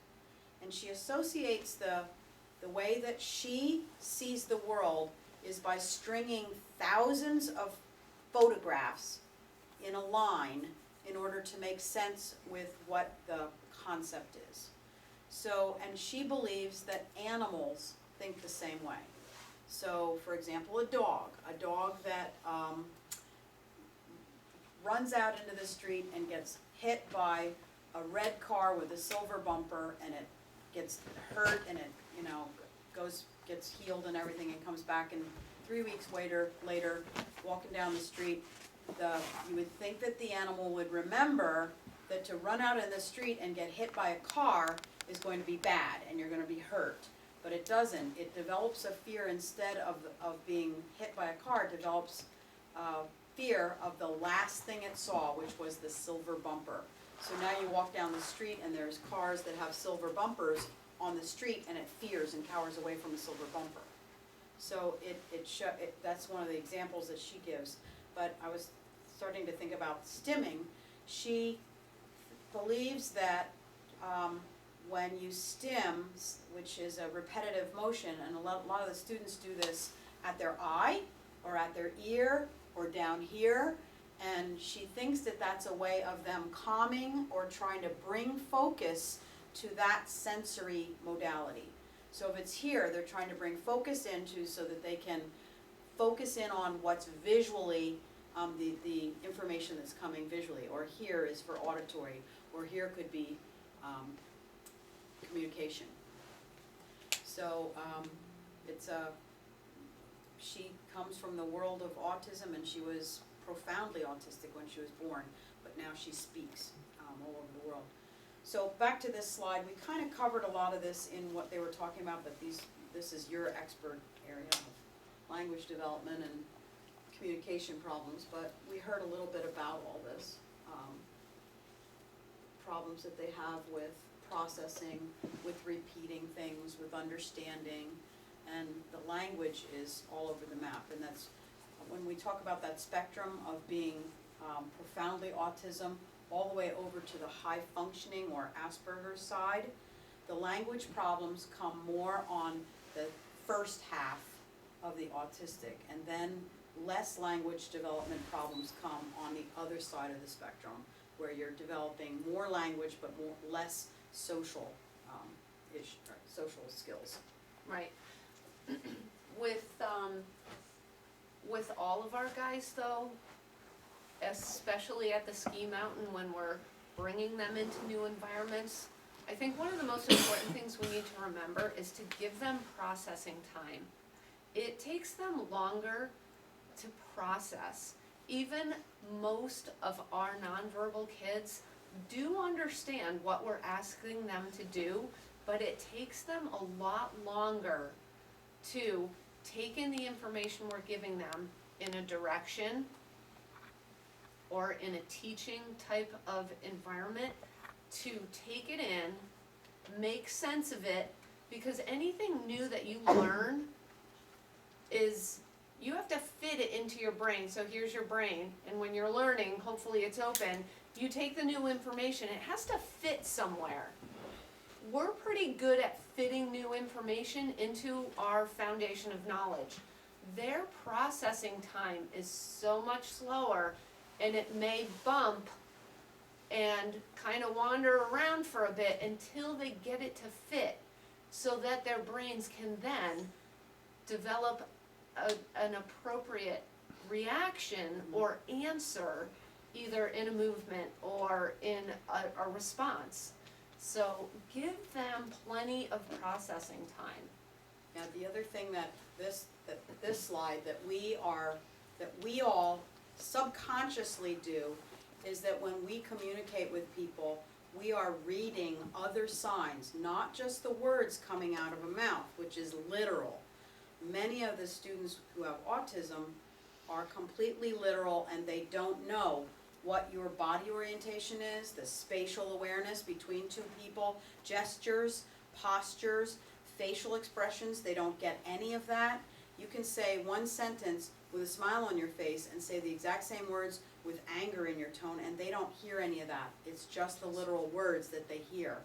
And she associates the way that she sees the world is by stringing thousands of photographs in a line in order to make sense with what the concept is. So, and she believes that animals think the same way. So, for example, a dog that runs out into the street and gets hit by a red car with a silver bumper, and it gets hurt, and it, you know, gets healed and everything, and comes back, and 3 weeks later, walking down the street, you would think that the animal would remember that to run out in the street and get hit by a car is going to be bad, and you're going to be hurt. But it doesn't. It develops a fear instead of being hit by a car. It develops fear of the last thing it saw, which was the silver bumper. So now you walk down the street and there's cars that have silver bumpers on the street, and it fears and cowers away from a silver bumper. So that's one of the examples that she gives. But I was starting to think about stimming. She believes that when you stim, which is a repetitive motion, and a lot of the students do this at their eye or at their ear or down here, and she thinks that that's a way of them calming or trying to bring focus to that sensory modality. So if it's here, they're trying to bring focus into so that they can focus in on what's visually, the information that's coming visually, or here is for auditory, or here could be communication. So she comes from the world of autism, and she was profoundly autistic when she was born, but now she speaks all over the world. So back to this slide, we kind of covered a lot of this in what they were talking about, but this is your expert area of language development and communication problems, but we heard a little bit about all this, problems that they have with processing, with repeating things, with understanding, and the language is all over the map. And that's when we talk about that spectrum of being profoundly autism all the way over to the high functioning or Asperger's side, the language problems come more on the first half of the autistic, and then less language development problems come on the other side of the spectrum, where you're developing more language but less social social skills. Right. With all of our guys though, especially at the ski mountain when we're bringing them into new environments, I think one of the most important things we need to remember is to give them processing time. It takes them longer to process. Even most of our nonverbal kids do understand what we're asking them to do, but it takes them a lot longer to take in the information we're giving them in a direction or in a teaching type of environment, to take it in, make sense of it, because anything new that you learn is, you have to fit it into your brain. So here's your brain, and when you're learning, hopefully it's open, you take the new information, it has to fit somewhere. We're pretty good at fitting new information into our foundation of knowledge. Their processing time is so much slower, and it may bump and kind of wander around for a bit until they get it to fit, so that their brains can then develop an appropriate reaction or answer, either in a movement or in a response. So give them plenty of processing time. Now, the other thing that this slide that we all subconsciously do is that when we communicate with people, we are reading other signs, not just the words coming out of a mouth, which is literal. Many of the students who have autism are completely literal, and they don't know what your body orientation is, the spatial awareness between two people, gestures, postures, facial expressions. They don't get any of that. You can say one sentence with a smile on your face and say the exact same words with anger in your tone, and they don't hear any of that. It's just the literal words that they hear.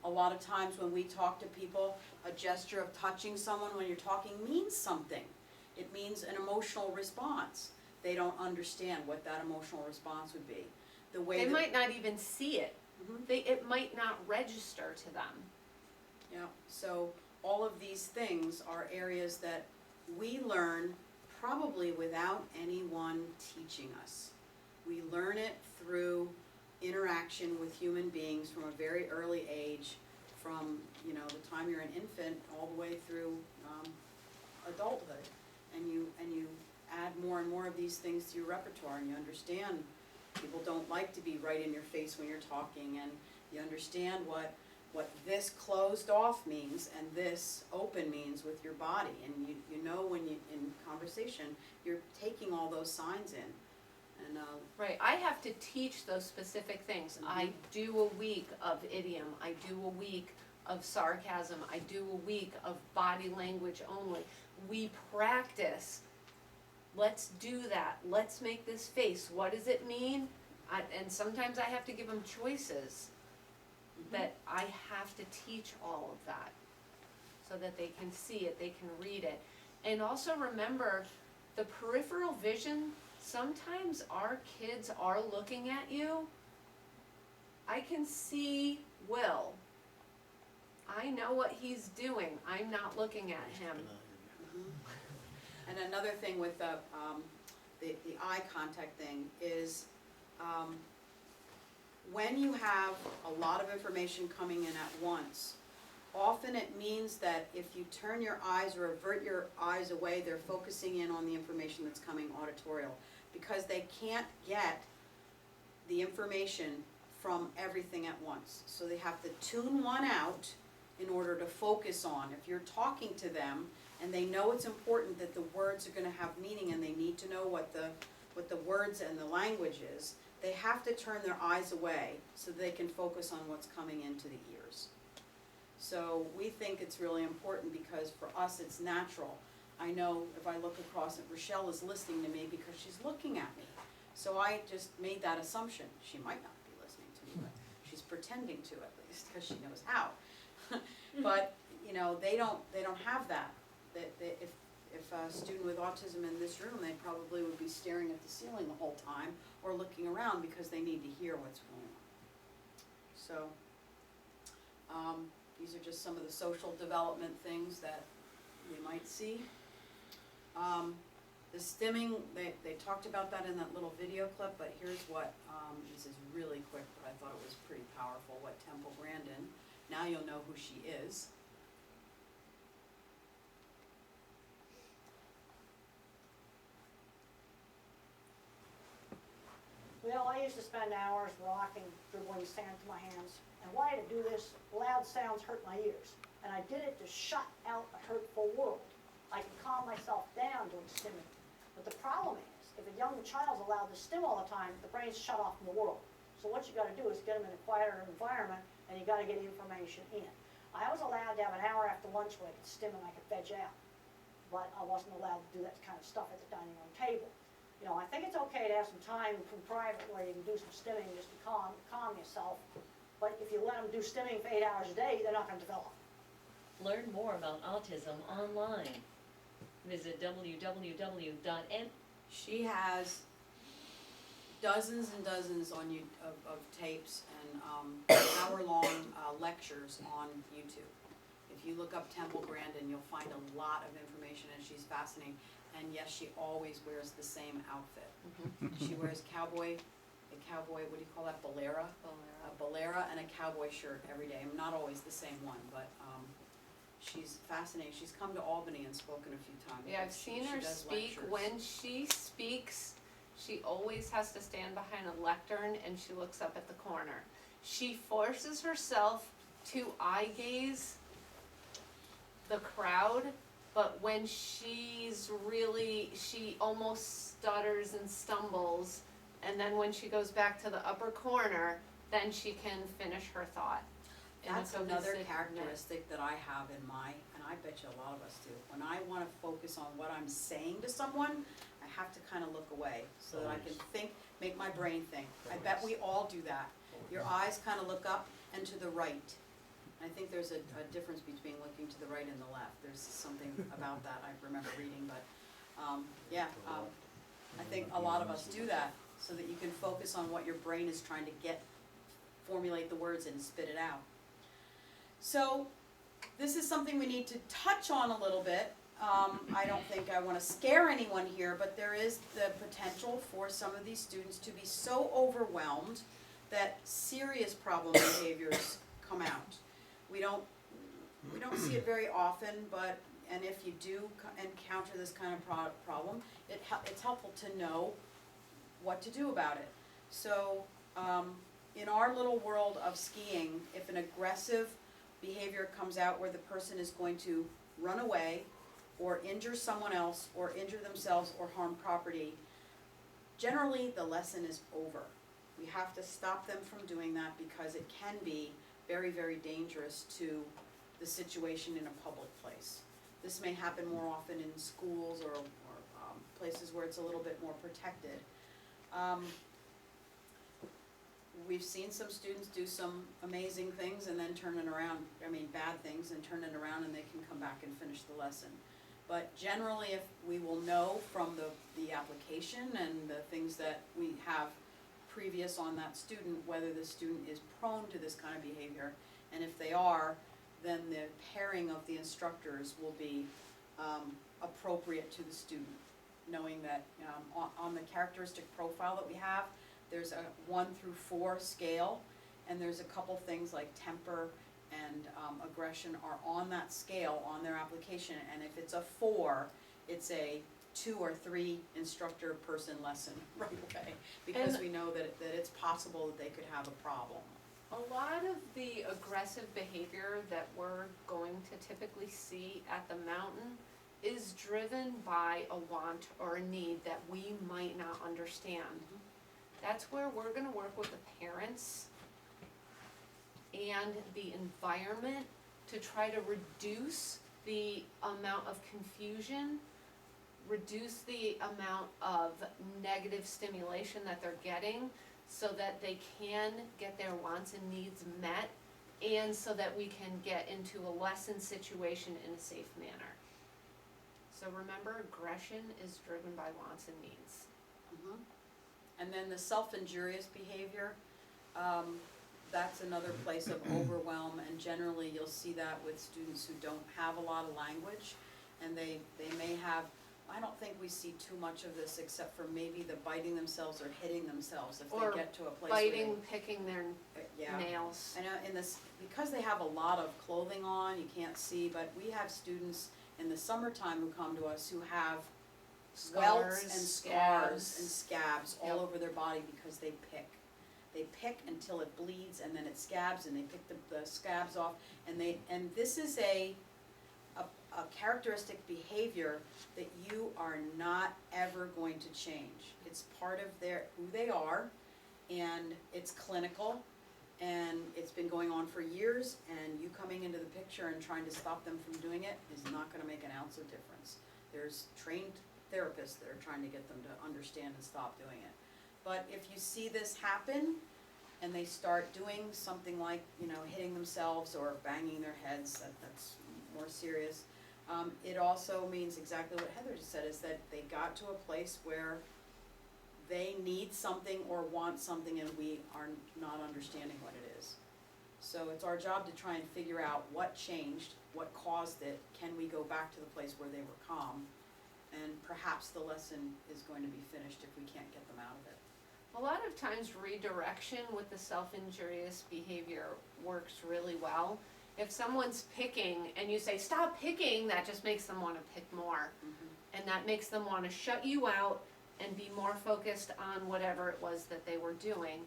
A lot of times when we talk to people, a gesture of touching someone when you're talking means something. It means an emotional response. They don't understand what that emotional response would be. The way They that, might not even see it. Mhm. It might not register to them. Yeah, so all of these things are areas that we learn probably without anyone teaching us. We learn it through interaction with human beings from a very early age, from, you know, the time you're an infant all the way through adulthood. And you add more and more of these things to your repertoire, and you understand people don't like to be right in your face when you're talking, and you understand what this closed off means and this open means with your body, and you know when you, in conversation, you're taking all those signs in. And Right, I have to teach those specific things. I do a week of idiom, I do a week of sarcasm, I do a week of body language only. We practice, let's do that, let's make this face, what does it mean? And sometimes I have to give them choices, that I have to teach all of that, so that they can see it, they can read it. And also remember, the peripheral vision, sometimes our kids are looking at you. I can see Will. I know what he's doing, I'm not looking at him. And another thing with the eye contact thing is, when you have a lot of information coming in at once, often it means that if you turn your eyes or avert your eyes away, they're focusing in on the information that's coming auditorial, because they can't get the information from everything at once. So they have to tune one out in order to focus on. If you're talking to them and they know it's important that the words are gonna have meaning and they need to know what the words and the language is, they have to turn their eyes away so they can focus on what's coming into the ears. So we think it's really important because for us it's natural. I know if I look across at Rochelle is listening to me because she's looking at me. So I just made that assumption. She might not be listening to me, but she's pretending to at least because she knows how. But you know, they don't have that. If a student with autism in this room, they probably would be staring at the ceiling the whole time or looking around because they need to hear what's going on. So these are just some of the social development things that you might see. The stimming, they talked about that in that little video clip, but here's what, this is really quick, but I thought it was pretty powerful, what Temple Grandin, now you'll know who she is. Well, I used to spend hours rocking, dribbling sand to my hands, and why to do this, loud sounds hurt my ears, and I did it to shut out a hurtful world. I can calm myself down doing stimming, but the problem is, if a young child's allowed to stim all the time, the brain's shut off from the world. So what you gotta do is get them in a quieter environment, and you gotta get information in. I was allowed to have an hour after lunch where I could stim and I could veg out, but I wasn't allowed to do that kind of stuff at the dining room table. You know, I think it's okay to have some time from private where you can do some stimming just to calm yourself. But if you let them do stimming for 8 hours a day, they're not gonna develop. Learn more about autism online. Visit www.n. She has dozens and dozens on of tapes and hour-long lectures on YouTube. If you look up Temple Grandin, you'll find a lot of information, and she's fascinating. And yes, she always wears the same outfit. She wears what do you call that, bolera? A bolera and a cowboy shirt every day. Not always the same one, but she's fascinating. She's come to Albany and spoken a few times. Yeah, I've seen her speak. Lectures. When she speaks, she always has to stand behind a lectern and she looks up at the corner. She forces herself to eye gaze the crowd, but when she almost stutters and stumbles, and then when she goes back to the upper corner, then she can finish her thought. in a That's another cohesive characteristic that I have in my, and I bet you a lot of us do. When I wanna focus on what I'm saying to someone, I have to kinda look away so that I can think, make my brain think. I bet we all do that. Your eyes kinda look up and to the right. I think there's a difference between looking to the right and the left. There's something about that I remember reading, but, I think a lot of us do that so that you can focus on what your brain is trying to formulate the words and spit it out. So, this is something we need to touch on a little bit. I don't think I want to scare anyone here, but there is the potential for some of these students to be so overwhelmed that serious problem behaviors come out. We don't see it very often, and if you do encounter this kind of problem, it's helpful to know what to do about it. So, in our little world of skiing, if an aggressive behavior comes out where the person is going to run away or injure someone else or injure themselves or harm property, generally the lesson is over. We have to stop them from doing that because it can be very, very dangerous to the situation in a public place. This may happen more often in schools or places where it's a little bit more protected. We've seen some students do some amazing things and then turn it around, bad things, and turn it around and they can come back and finish the lesson. But generally, if we will know from the application and the things that we have previous on that student, whether the student is prone to this kind of behavior, and if they are, then the pairing of the instructors will be appropriate to the student, knowing that on the characteristic profile that we have, there's a 1 through 4 scale, and there's a couple things like temper and aggression are on that scale on their application, and if it's a 4, it's a 2 or 3 instructor person lesson right away, because we know that it's possible that they could have a problem. A lot of the aggressive behavior that we're going to typically see at the mountain is driven by a want or a need that we might not understand. That's where we're gonna work with the parents and the environment to try to reduce the amount of confusion, reduce the amount of negative stimulation that they're getting so that they can get their wants and needs met, and so that we can get into a lesson situation in a safe manner. So remember, aggression is driven by wants and needs. And then the self-injurious behavior, that's another place of overwhelm, and generally you'll see that with students who don't have a lot of language, and they may have, I don't think we see too much of this except for maybe the biting themselves or hitting themselves if they get to a place where biting, picking their nails. I know because they have a lot of clothing on, you can't see, but we have students in the summertime who come to us who have welts and scars and scabs all over their body because they pick. They pick until it bleeds, and then it scabs, and they pick the scabs off, and this is a characteristic behavior that you are not ever going to change. It's part of who they are, and it's clinical, and it's been going on for years, and you coming into the picture and trying to stop them from doing it is not gonna make an ounce of difference. There's trained therapists that are trying to get them to understand and stop doing it. But if you see this happen, and they start doing something like, hitting themselves or banging their heads, that's more serious. It also means exactly what Heather just said, is that they got to a place where they need something or want something, and we are not understanding what it is. So it's our job to try and figure out what changed, what caused it, can we go back to the place where they were calm, and perhaps the lesson is going to be finished if we can't get them out of it. A lot of times redirection with the self-injurious behavior works really well. If someone's picking and you say, stop picking, that just makes them want to pick more. And that makes them want to shut you out and be more focused on whatever it was that they were doing.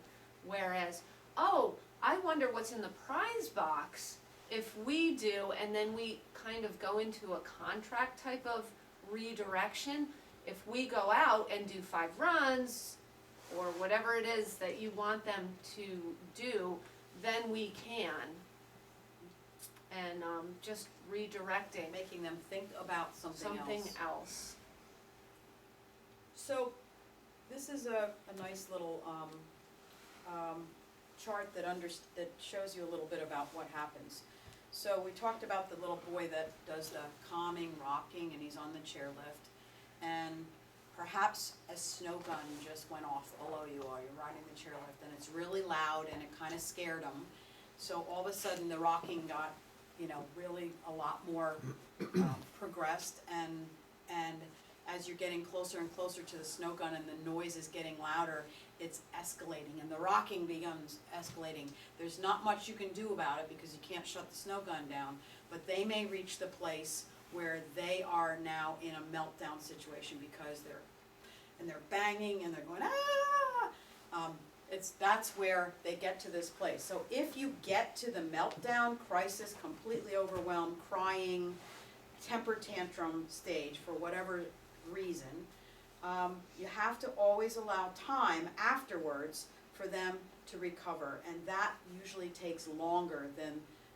Whereas, oh, I wonder what's in the prize box if we do, and then we kind of go into a contract type of redirection. If we go out and do 5 runs, or whatever it is that you want them to do, then we can. and just redirecting Making them think about something else. So, this is a nice little, chart that shows you a little bit about what happens. So we talked about the little boy that does the calming, rocking, and he's on the chairlift. And perhaps a snow gun just went off below you while you're riding the chairlift, and it's really loud, and it kind of scared him. So all of a sudden, the rocking got, really a lot more progressed, and as you're getting closer and closer to the snow gun and the noise is getting louder, it's escalating, and the rocking begins escalating. There's not much you can do about it because you can't shut the snow gun down, but they may reach the place where they are now in a meltdown situation because they're banging and they're going, ah! That's where they get to this place. So if you get to the meltdown, crisis, completely overwhelmed, crying, temper tantrum stage for whatever reason, you have to always allow time afterwards for them to recover, and that usually takes longer than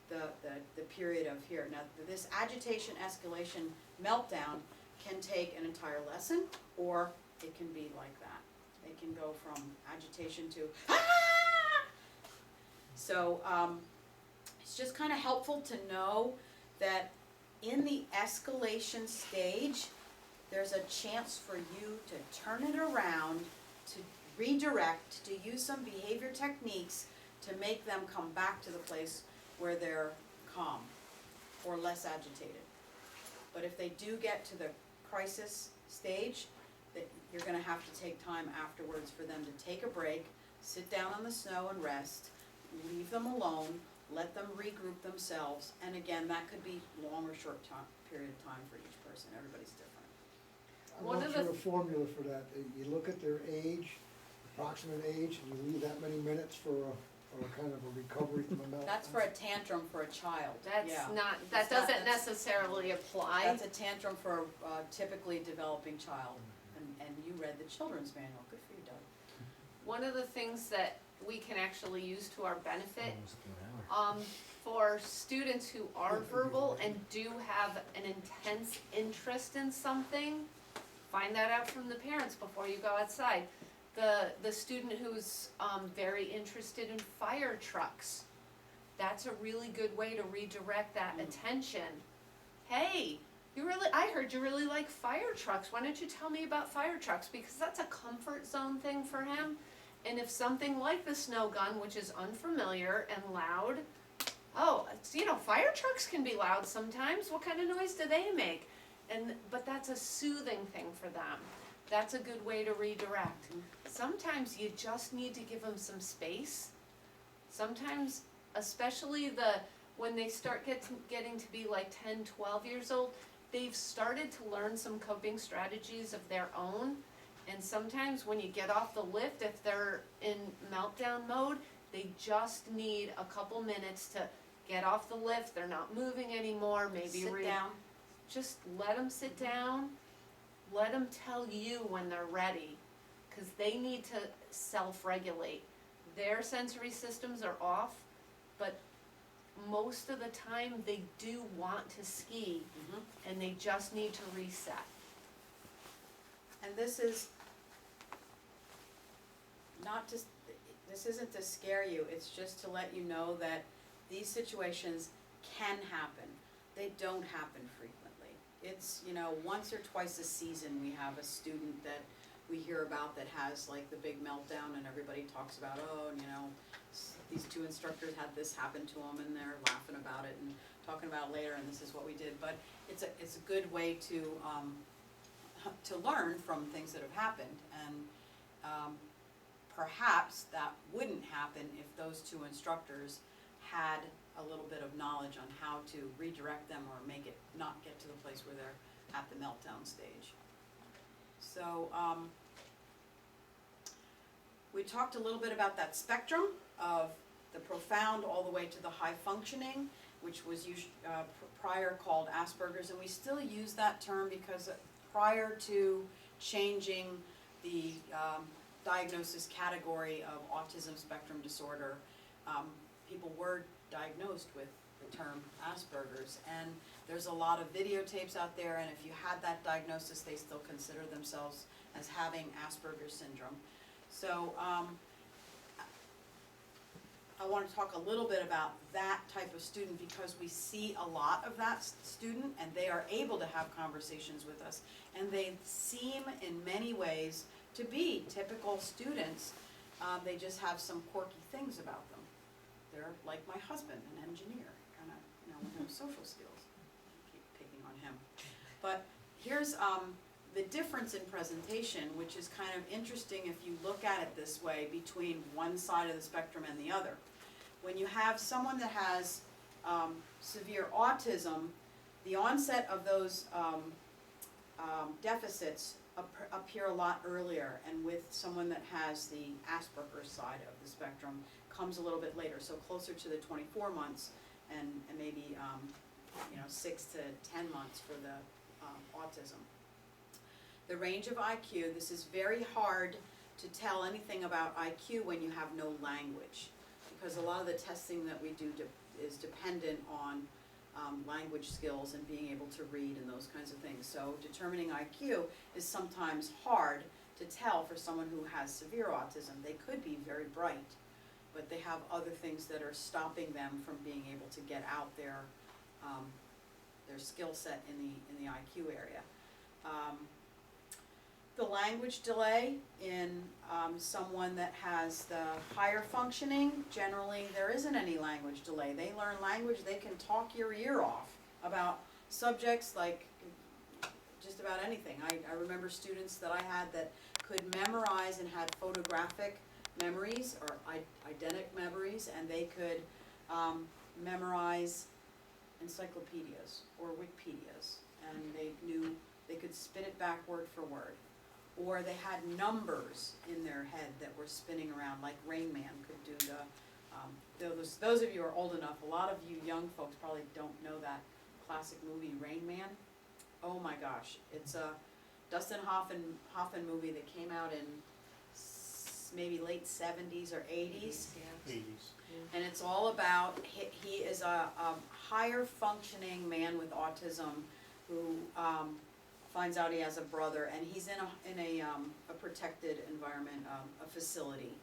the period of here. Now, this agitation, escalation, meltdown can take an entire lesson, or it can be like that. It can go from agitation to ah! So it's just kind of helpful to know that in the escalation stage, there's a chance for you to turn it around, to redirect, to use some behavior techniques to make them come back to the place where they're calm or less agitated. But if they do get to the crisis stage, that you're going to have to take time afterwards for them to take a break, sit down on the snow and rest, leave them alone, let them regroup themselves, and again, that could be long or short period of time for each person. Everybody's different. I'm not sure a formula for that. You look at their age, approximate age, and you leave that many minutes for a kind of a recovery from a meltdown. That's for a tantrum for a child. That doesn't necessarily apply. That's a tantrum for a typically developing child. And you read the children's manual. Good for you, Doug. One of the things that we can actually use to our benefit, for students who are verbal and do have an intense interest in something, find that out from the parents before you go outside. The student who's very interested in fire trucks, that's a really good way to redirect that attention. Hey, I heard you really like fire trucks. Why don't you tell me about fire trucks? Because that's a comfort zone thing for him. And if something like the snow gun, which is unfamiliar and loud, fire trucks can be loud sometimes. What kind of noise do they make? But that's a soothing thing for them. That's a good way to redirect. Sometimes you just need to give them some space. Sometimes, especially when they start getting to be like 10, 12 years old, they've started to learn some coping strategies of their own. And sometimes when you get off the lift, if they're in meltdown mode, they just need a couple minutes to get off the lift. They're not moving anymore. Maybe sit down. Just let them sit down. Let them tell you when they're ready, because they need to self-regulate. Their sensory systems are off, but most of the time they do want to ski, and they just need to reset. And this is this isn't to scare you, it's just to let you know that these situations can happen. They don't happen frequently. It's, once or twice a season we have a student that we hear about that has like the big meltdown, and everybody talks about, these two instructors had this happen to them, and they're laughing about it and talking about it later, and this is what we did. But it's a good way to learn from things that have happened, and perhaps that wouldn't happen if those two instructors had a little bit of knowledge on how to redirect them or make it not get to the place where they're at the meltdown stage. So we talked a little bit about that spectrum of the profound all the way to the high functioning, which was prior called Asperger's, and we still use that term because prior to changing the diagnosis category of autism spectrum disorder, people were diagnosed with the term Asperger's. And there's a lot of videotapes out there, and if you had that diagnosis, they still consider themselves as having Asperger's syndrome. So I want to talk a little bit about that type of student because we see a lot of that student, and they are able to have conversations with us, and they seem in many ways to be typical students. They just have some quirky things about them. They're like my husband, an engineer, kind of, with no social skills. Keep picking on him. But here's the difference in presentation, which is kind of interesting if you look at it this way between one side of the spectrum and the other. When you have someone that has severe autism, the onset of those deficits appear a lot earlier, and with someone that has the Asperger side of the spectrum comes a little bit later, so closer to the 24 months and maybe 6 to 10 months for the autism. The range of IQ, this is very hard to tell anything about IQ when you have no language, because a lot of the testing that we do is dependent on language skills and being able to read and those kinds of things. So determining IQ is sometimes hard to tell for someone who has severe autism. They could be very bright, but they have other things that are stopping them from being able to get out their skill set in the IQ area. The language delay in someone that has the higher functioning, generally there isn't any language delay. They learn language, they can talk your ear off about subjects like just about anything. I remember students that I had that could memorize and had photographic memories or eidetic memories, and they could memorize encyclopedias or Wikipedias, and they could spin it back word for word. Or they had numbers in their head that were spinning around, like Rain Man could do those of you who are old enough, a lot of you young folks probably don't know that classic movie Rain Man. Oh my gosh, it's a Dustin Hoffman movie that came out in maybe late 70s or 80s. 80s. And it's all about, he is a higher functioning man with autism who finds out he has a brother, and he's in a protected environment, a facility.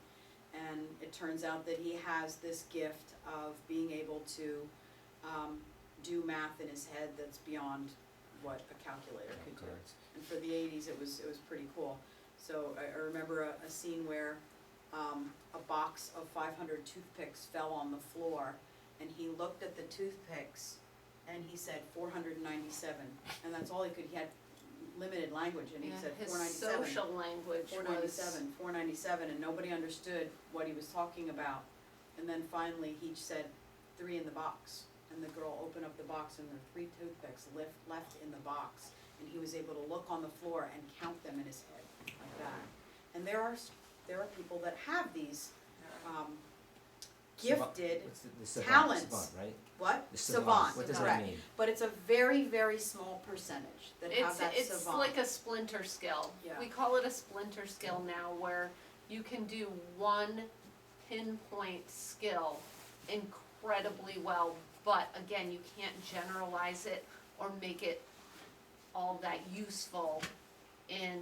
And it turns out that he has this gift of being able to do math in his head that's beyond what a calculator could do. And for the 80s, it was pretty cool. So I remember a scene where a box of 500 toothpicks fell on the floor, and he looked at the toothpicks, and he said 497, and that's all he could. He had limited language, and he said 497. His social language 497, and nobody understood what he was talking about. And then finally, he said 3 in the box, and the girl opened up the box, and there were 3 toothpicks left in the box, and he was able to look on the floor and count them in his head like that. And there are people that have these gifted talents. Savant, right? What? The savant. What does correct. that mean? But it's a very, very small percentage that have that It's savant. like a splinter skill. Yeah. We call it a splinter skill now, where you can do one pinpoint skill incredibly well, but again, you can't generalize it or make it all that useful in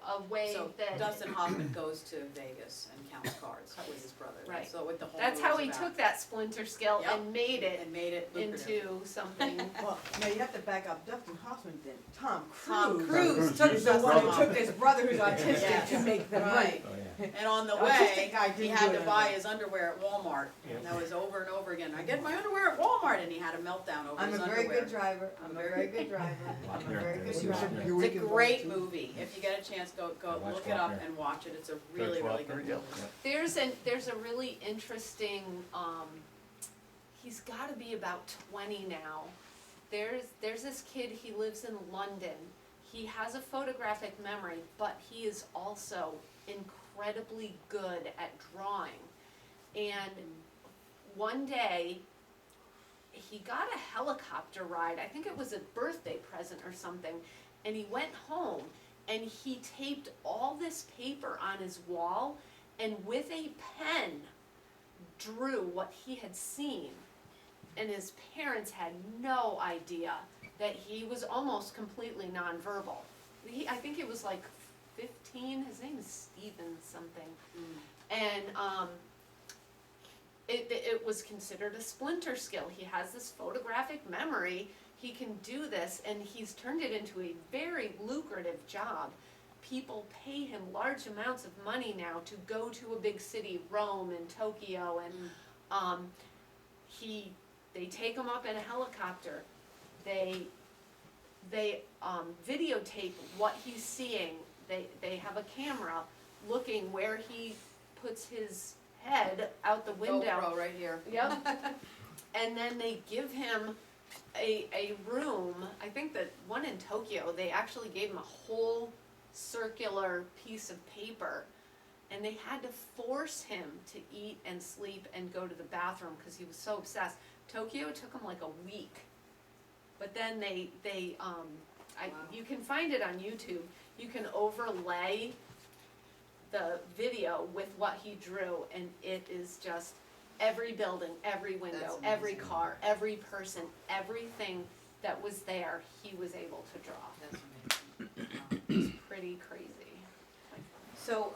a way So that. Dustin Hoffman goes to Vegas and counts cards with his brother. Right. So what the whole That's how movie's he about. took that splinter skill Yep. and made it lucrative. into something. Well, no, you have to back up. Dustin Hoffman didn't. Tom Tom Cruise Cruise took is the Dustin one who Hoffman. took his brother who's autistic Yes. to make them Right. right. Oh, yeah. And on the The way, autistic guy he didn't had do to it buy anyway. his underwear at Walmart. Yep. And that was over and over again. I get my underwear at Walmart, and he had a meltdown over I'm his a underwear. very good driver. I'm a very good driver. I'm a very good driver. It's a great movie. If you get a chance, go Watch look it up Walker. and watch it. It's a really, really Walker, good yep. movie. There's a really interesting, he's gotta be about 20 now. There's this kid, he lives in London. He has a photographic memory, but he is also incredibly good at drawing. And one day, he got a helicopter ride, I think it was a birthday present or something, and he went home and he taped all this paper on his wall, and with a pen drew what he had seen, and his parents had no idea that he was almost completely nonverbal. I think he was like 15, his name is Steven something. And it was considered a splinter skill. He has this photographic memory, he can do this, and he's turned it into a very lucrative job. People pay him large amounts of money now to go to a big city, Rome and Tokyo, and they take him up in a helicopter. They videotape what he's seeing. They have a camera looking where he puts his head out the window. GoPro right here. Yep. And then they give him a room. I think that one in Tokyo, they actually gave him a whole circular piece of paper, and they had to force him to eat and sleep and go to the bathroom because he was so obsessed. Tokyo took him like a week, but then you can find it on YouTube. You can overlay the video with what he drew, and it is just every building, every window, That's every amazing. car, every person, everything that was there, he was able to draw. That's amazing. It's pretty crazy. So,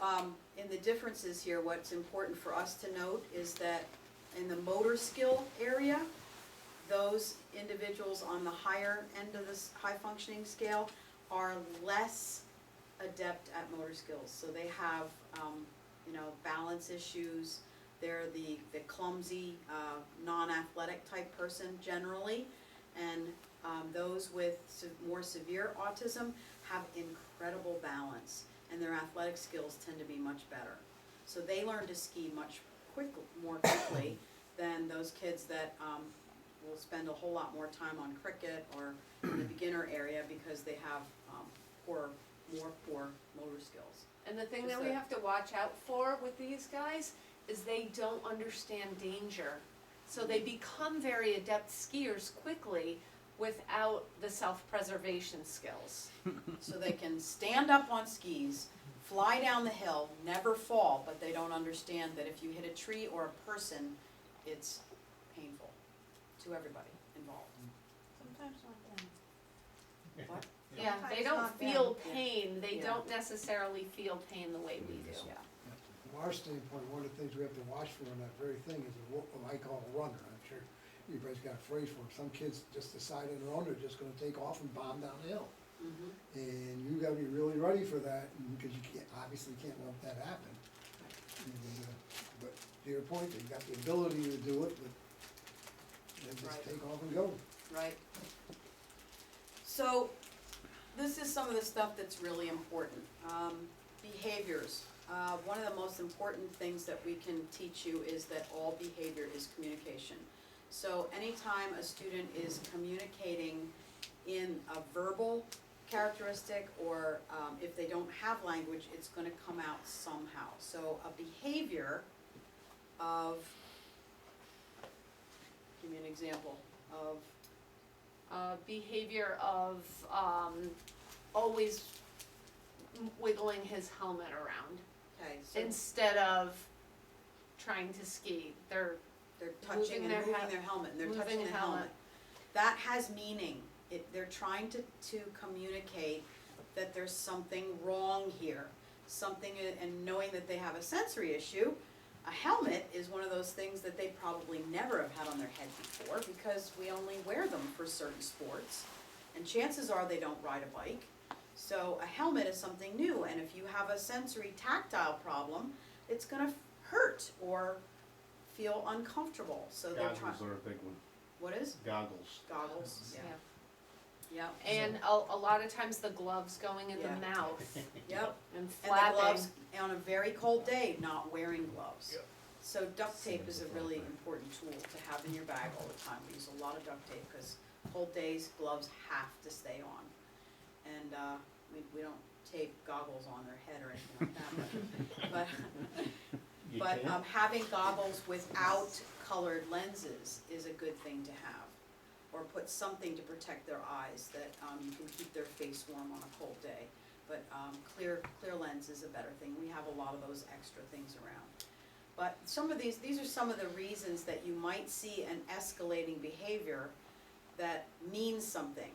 in the differences here, what's important for us to note is that in the motor skill area, those individuals on the higher end of this high functioning scale are less adept at motor skills. So they have, balance issues. They're the clumsy, non-athletic type person generally. And those with more severe autism have incredible balance, and their athletic skills tend to be much better. So they learn to ski more quickly than those kids that will spend a whole lot more time on cricket or in the beginner area because they have poor motor skills. And the thing that we have to watch out for with these guys is they don't understand danger. So they become very adept skiers quickly without the self-preservation skills. So they can stand up on skis, fly down the hill, never fall, but they don't understand that if you hit a tree or a person, it's painful to everybody involved. Sometimes not them. What? Yeah, they Sometimes don't not feel them. pain, they Yeah. don't necessarily feel pain the way we do. Yeah. From our standpoint, one of the things we have to watch for in that very thing is what I call a runner. I'm sure everybody's got a phrase for it. Some kids just decide on their own they're just gonna take off and bomb down the hill. And you gotta be really ready for that, because you obviously can't let that happen. And, but to your point, they've got the ability to do it, but they just Right. take off and go. Right. So, this is some of the stuff that's really important. Behaviors. One of the most important things that we can teach you is that all behavior is communication. So anytime a student is communicating in a verbal characteristic, or if they don't have language, it's gonna come out somehow. So a behavior of, give me an example of, Behavior of always wiggling his helmet around okay, so instead of trying to ski. They're touching moving and their moving hel- their helmet, and they're moving touching the the helmet. helmet. That has meaning. They're trying to communicate that there's something wrong here. Something, and knowing that they have a sensory issue, a helmet is one of those things that they probably never have had on their head before, because we only wear them for certain sports. And chances are they don't ride a bike. So a helmet is something new, and if you have a sensory tactile problem, it's gonna hurt or feel uncomfortable, so they're trying. Goggles are a big one. What is? Goggles. Goggles, yeah. Yep. And a lot of times the gloves going in Yeah. the mouth Yep. and And the flapping. gloves, on a very cold day, not wearing gloves. Yep. So duct tape is a really important tool to have in your bag all the time. We use a lot of duct tape, because cold days, gloves have to stay on. And, we don't tape goggles on their head or anything like that, You but can. having goggles without colored lenses is a good thing to have. Or put something to protect their eyes, that, you can keep their face warm on a cold day. But, clear lens is a better thing. We have a lot of those extra things around. But these are some of the reasons that you might see an escalating behavior that means something.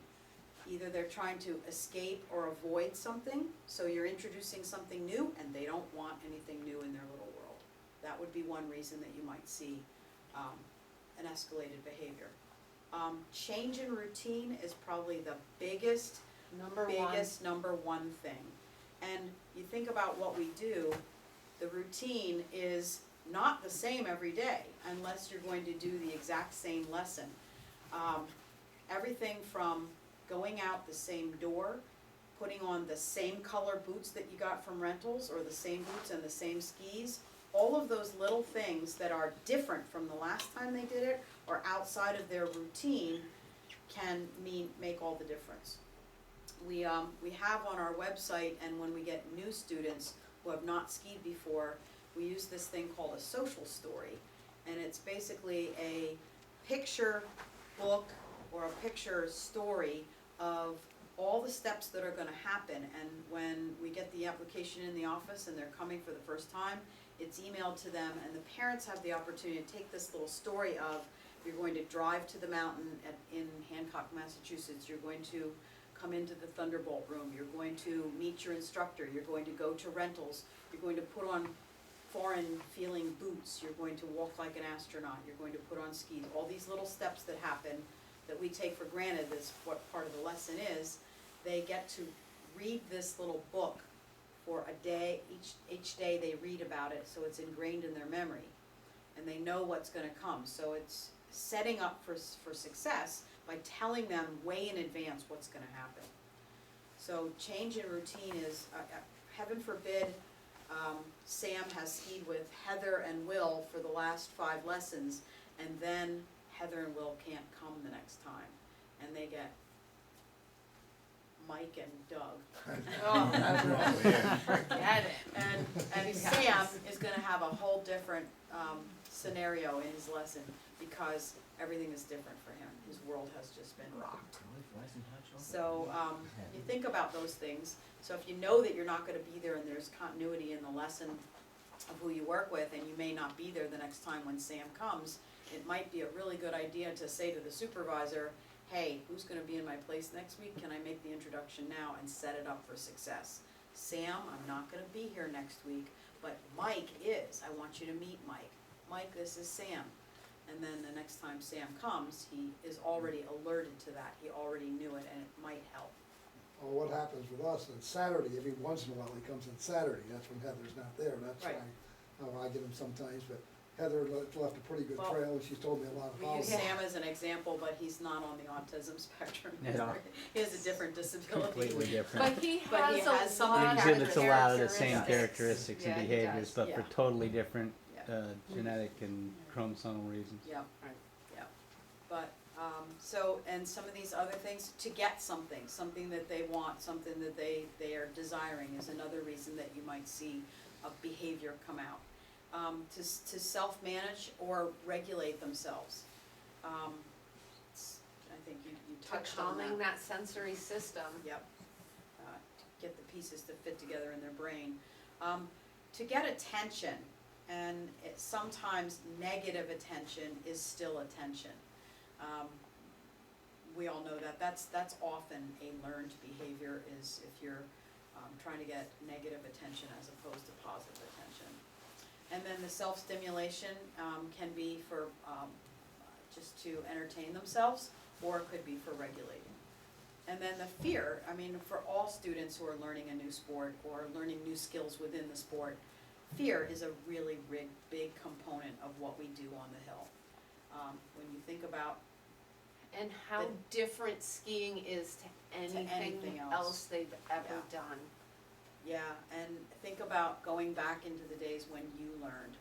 Either they're trying to escape or avoid something, so you're introducing something new and they don't want anything new in their little world. That would be one reason that you might see an escalated behavior. Change in routine is probably the biggest Number one thing. And you think about what we do, the routine is not the same every day unless you're going to do the exact same lesson. Everything from going out the same door, putting on the same color boots that you got from rentals, or the same boots and the same skis, all of those little things that are different from the last time they did it or outside of their routine can make all the difference. We have on our website, and when we get new students who have not skied before, we use this thing called a social story, and it's basically a picture book or a picture story of all the steps that are going to happen. And when we get the application in the office and they're coming for the first time, it's emailed to them, and the parents have the opportunity to take this little story of, you're going to drive to the mountain in Hancock, Massachusetts, you're going to come into the Thunderbolt room, you're going to meet your instructor, you're going to go to rentals, you're going to put on foreign feeling boots, you're going to walk like an astronaut, you're going to put on skis. All these little steps that happen that we take for granted is what part of the lesson is. They get to read this little book for a day. Each day they read about it, so it's ingrained in their memory and they know what's going to come. So it's setting up for success by telling them way in advance what's going to happen. So change in routine is, heaven forbid, Sam has skied with Heather and Will for the last 5 lessons, and then Heather and Will can't come the next time, and they get Mike and Doug. Oh, forget it. And Sam is gonna have a whole different scenario in his lesson because everything is different for him. His world has just been rocked. So you think about those things. So if you know that you're not gonna be there and there's continuity in the lesson of who you work with, and you may not be there the next time when Sam comes, it might be a really good idea to say to the supervisor, hey, who's gonna be in my place next week? Can I make the introduction now and set it up for success? Sam, I'm not gonna be here next week, but Mike is. I want you to meet Mike. Mike, this is Sam. And then the next time Sam comes, he is already alerted to that. He already knew it, and it might help. Well, what happens with us on Saturday, every once in a while he comes on Saturday, that's when Heather's not there, that's Right. how I get him sometimes, but Heather left a pretty good Well, trail, and she's told me a lot We about use it. Sam as an example, but he's not on the autism spectrum. No. He has a different disability. Completely different. But he But he has has a some lot He of exhibits a lot of the same characteristics. characteristics and Yeah, he behaviors, does. but for Yeah. totally different Yeah. genetic and chromosomal reasons. Yeah, yeah. But, and some of these other things, to get something that they want, something that they are desiring is another reason that you might see a behavior come out. To self-manage or regulate themselves. I think you touched on that. Calming that sensory system. Yep. Get the pieces to fit together in their brain. To get attention, and sometimes negative attention is still attention. We all know that. That's often a learned behavior, is if you're trying to get negative attention as opposed to positive attention. And then the self-stimulation can be for just to entertain themselves, or it could be for regulating. And then the fear, I mean, for all students who are learning a new sport or learning new skills within the sport, fear is a really big component of what we do on the Hill. When you think about And how different skiing is to anything anything else. else they've ever done. Yeah, and think about going back into the days when you learned,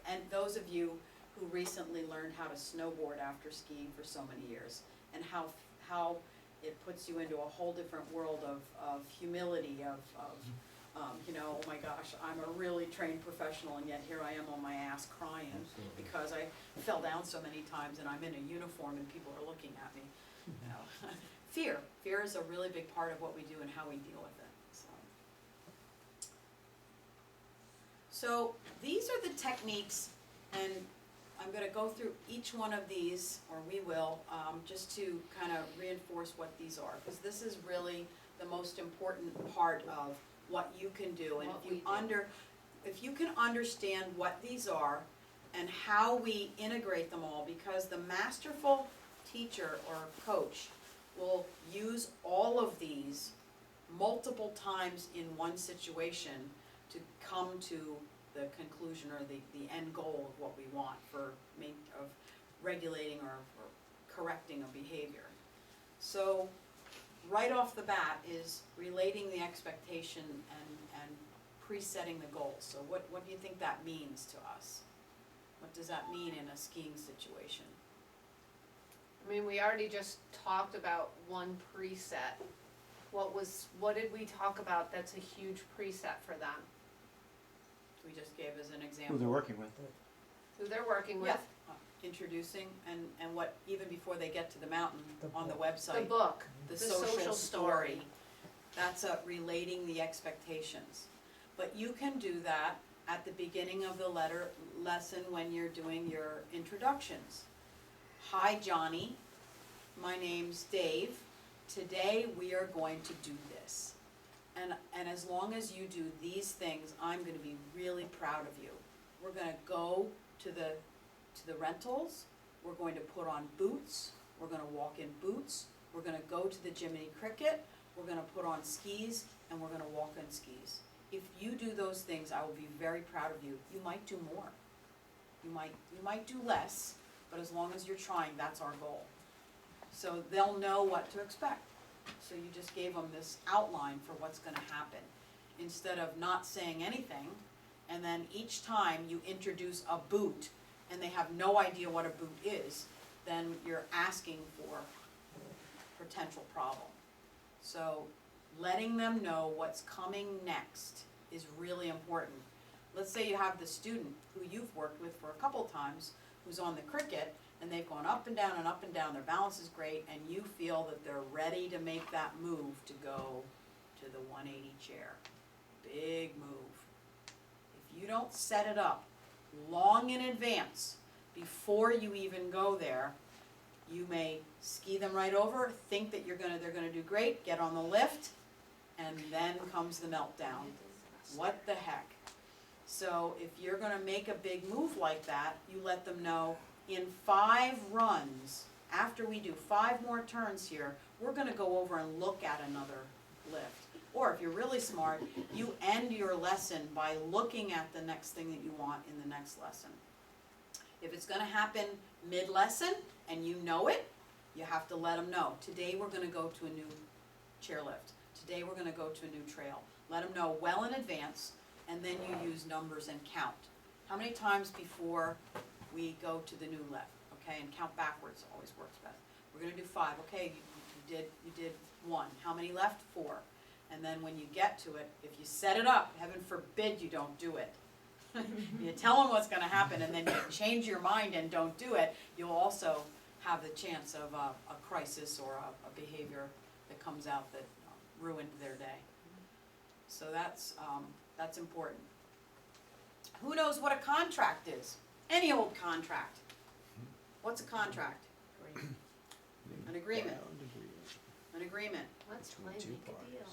and those of you who recently learned how to snowboard after skiing for so many years, and how it puts you into a whole different world of humility, of oh my gosh, I'm a really trained professional, and yet here I am on my ass crying because I fell down so many times and I'm in a uniform and people are looking at me. You know. Fear is a really big part of what we do and how we deal with it. So these are the techniques, and I'm gonna go through each one of these, or we will, just to kind of reinforce what these are, because this is really the most important part of what you can do. And if you can understand what these are and how we integrate them all, because the masterful teacher or coach will use all of these multiple times in one situation to come to the conclusion or the end goal of what we want of regulating or correcting a behavior. So right off the bat is relating the expectation and presetting the goal. So what do you think that means to us? What does that mean in a skiing situation? I mean, we already just talked about one preset. What did we talk about that's a huge preset for them? We just gave as an example. Who they're working with. Who they're working with? Yeah. Introducing and what, even before they get to the mountain, on the website. The book, The the social story. That's relating the expectations. But you can do that at the beginning of the lesson when you're doing your introductions. Hi Johnny, my name's Dave. Today we are going to do this. And as long as you do these things, I'm gonna be really proud of you. We're gonna go to the rentals, we're going to put on boots, we're gonna walk in boots, we're gonna go to the Jiminy Cricket, we're gonna put on skis, and we're gonna walk in skis. If you do those things, I will be very proud of you. You might do more. You might do less, but as long as you're trying, that's our goal. So they'll know what to expect. So you just gave them this outline for what's gonna happen. Instead of not saying anything, and then each time you introduce a boot, and they have no idea what a boot is, then you're asking for potential problem. So letting them know what's coming next is really important. Let's say you have the student who you've worked with for a couple times, who's on the cricket, and they've gone up and down and up and down, their balance is great, and you feel that they're ready to make that move to go to the 180 chair. Big move. If you don't set it up long in advance, before you even go there, you may ski them right over, think that they're gonna do great, get on the lift, and then comes the meltdown. What the heck? So if you're gonna make a big move like that, you let them know in 5 runs, after we do 5 more turns here, we're gonna go over and look at another lift. Or if you're really smart, you end your lesson by looking at the next thing that you want in the next lesson. If it's gonna happen mid-lesson and you know it, you have to let them know. Today we're gonna go to a new chairlift. Today we're gonna go to a new trail. Let them know well in advance, and then you use numbers and count. How many times before we go to the new lift, okay, and count backwards always works best. We're gonna do 5, okay, you did 1. How many left? 4. And then when you get to it, if you set it up, heaven forbid you don't do it. You tell them what's gonna happen and then you change your mind and don't do it, you'll also have the chance of a crisis or a behavior that comes out that ruined their day. So that's important. Who knows what a contract is? Any old contract. What's a contract? An agreement. An agreement. Let's play make a deal.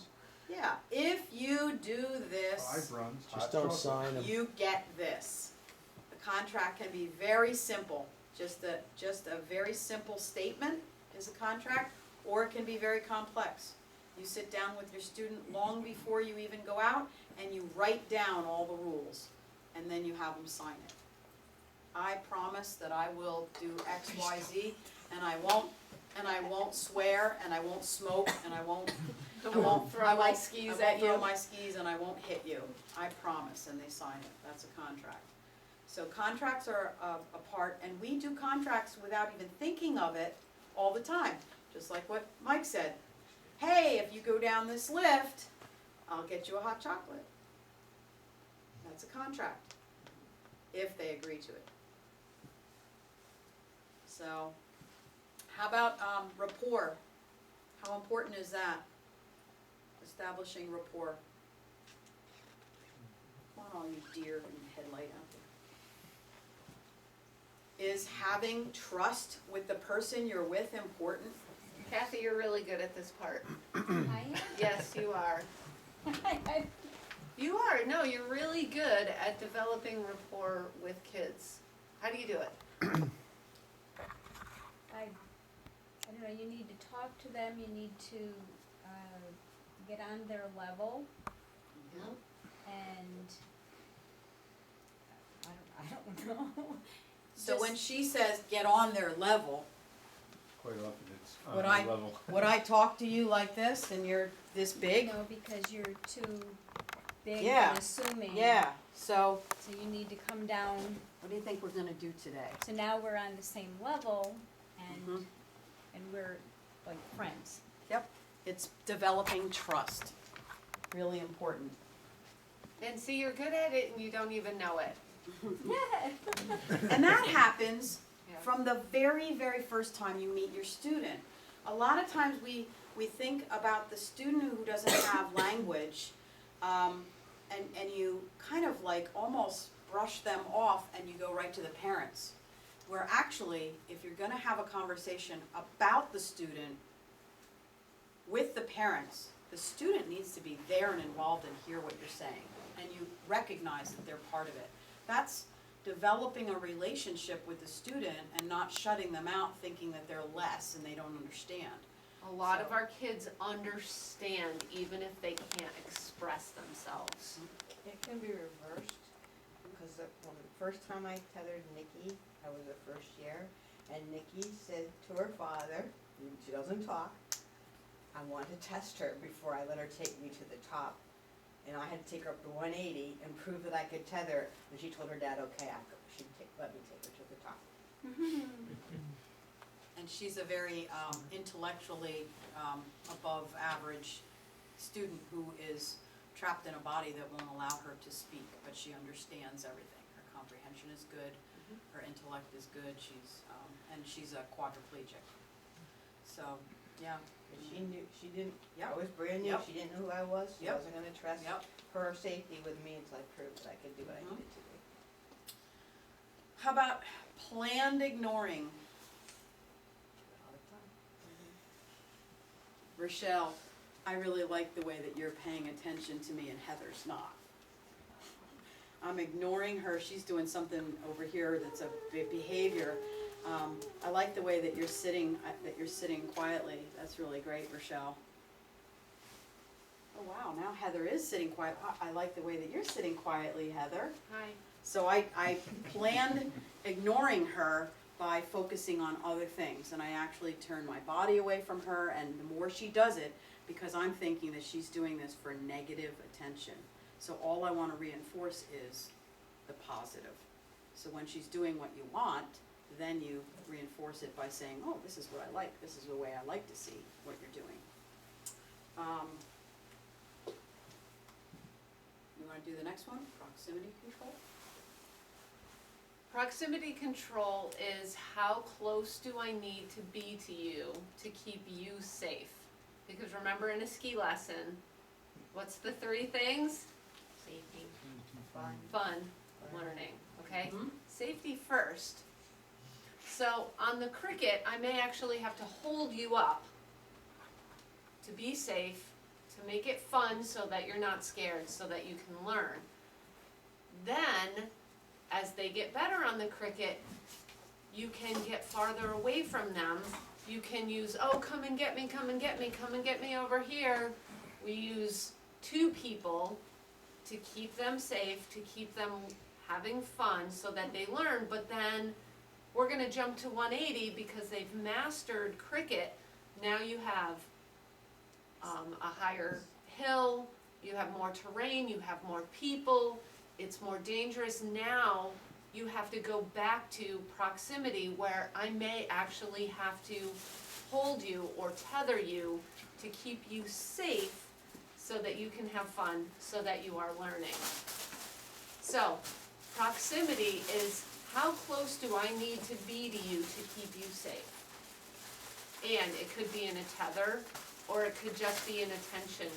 Yeah, if you do this, 5 runs. Just don't sign them. you get this. The contract can be very simple, just a very simple statement is a contract, or it can be very complex. You sit down with your student long before you even go out, and you write down all the rules, and then you have them sign it. I promise that I will do X, Y, Z, and I won't swear, and I won't smoke, and I won't throw my skis at you. throw my skis, and I won't hit you. I promise, and they sign it. That's a contract. So contracts are a part, and we do contracts without even thinking of it all the time. Just like what Mike said. Hey, if you go down this lift, I'll get you a hot chocolate. That's a contract, if they agree to it. So, how about rapport? How important is that? Establishing rapport. Come on Oh, you deer in the headlight out there. Is having trust with the person you're with important? Kathy, you're really good at this part. I am. Yes, you are. You are. No, you're really good at developing rapport with kids. How do you do it? I don't know, you need to talk to them, you need to, get on their level, and, I don't know. So when she says get on their level, Quite often it's on would that I, level. would I talk to you like this and you're this big? No, because you're too big Yeah. and assuming. Yeah, so So you need to come down, what do you think we're gonna do today? so now we're on the same level, and, Mhm. and we're like friends. Yep, it's developing trust, really important. And see, you're good at it and you don't even know it. And that happens Yeah. from the very, very first time you meet your student. A lot of times we think about the student who doesn't have language, and you kind of like almost brush them off and you go right to the parents. Where actually, if you're gonna have a conversation about the student with the parents, the student needs to be there and involved and hear what you're saying. And you recognize that they're part of it. That's developing a relationship with the student and not shutting them out thinking that they're less and they don't understand. A lot of So- our kids understand even if they can't express themselves. It can be reversed, because the first time I tethered Nikki, I was her first year, and Nikki said to her father, she doesn't talk, I want to test her before I let her take me to the top. And I had to take her up to 180 and prove that I could tether, and she told her dad, okay, she'd let me take her to the top. And she's a very intellectually above average student who is trapped in a body that won't allow her to speak, but she understands everything. Her comprehension is good, her intellect is good, and she's a quadriplegic. So, yeah. But she knew, she didn't, I Yep. was brand new, Yep. she didn't know who I was, she Yep. wasn't gonna trust Yep. her safety with me until I proved that I could do what I needed to do. How about planned ignoring? All the time. Rochelle, I really like the way that you're paying attention to me and Heather's not. I'm ignoring her, she's doing something over here that's a behavior. I like the way that you're sitting quietly, that's really great, Rochelle. Oh wow, now Heather is sitting quiet, I like the way that you're sitting quietly, Heather. Hi. So I planned ignoring her by focusing on other things, and I actually turn my body away from her, and the more she does it, because I'm thinking that she's doing this for negative attention. So all I want to reinforce is the positive. So when she's doing what you want, then you reinforce it by saying, oh, this is what I like, this is the way I like to see what you're doing. You want to do the next one, proximity control? Proximity control is how close do I need to be to you to keep you safe? Because remember in a ski lesson, what's the 3 things? Safety, Fun, learning, okay? Mhm. Safety first. So on the cricket, I may actually have to hold you up to be safe, to make it fun so that you're not scared, so that you can learn. Then, as they get better on the cricket, you can get farther away from them. You can use, oh, come and get me, come and get me, come and get me over here. We use 2 people to keep them safe, to keep them having fun so that they learn, but then we're gonna jump to 180 because they've mastered cricket. Now you have a higher hill, you have more terrain, you have more people, it's more dangerous. Now you have to go back to proximity where I may actually have to hold you or tether you to keep you safe so that you can have fun, so that you are learning. So, proximity is how close do I need to be to you to keep you safe? And it could be in a tether, or it could just be in attention.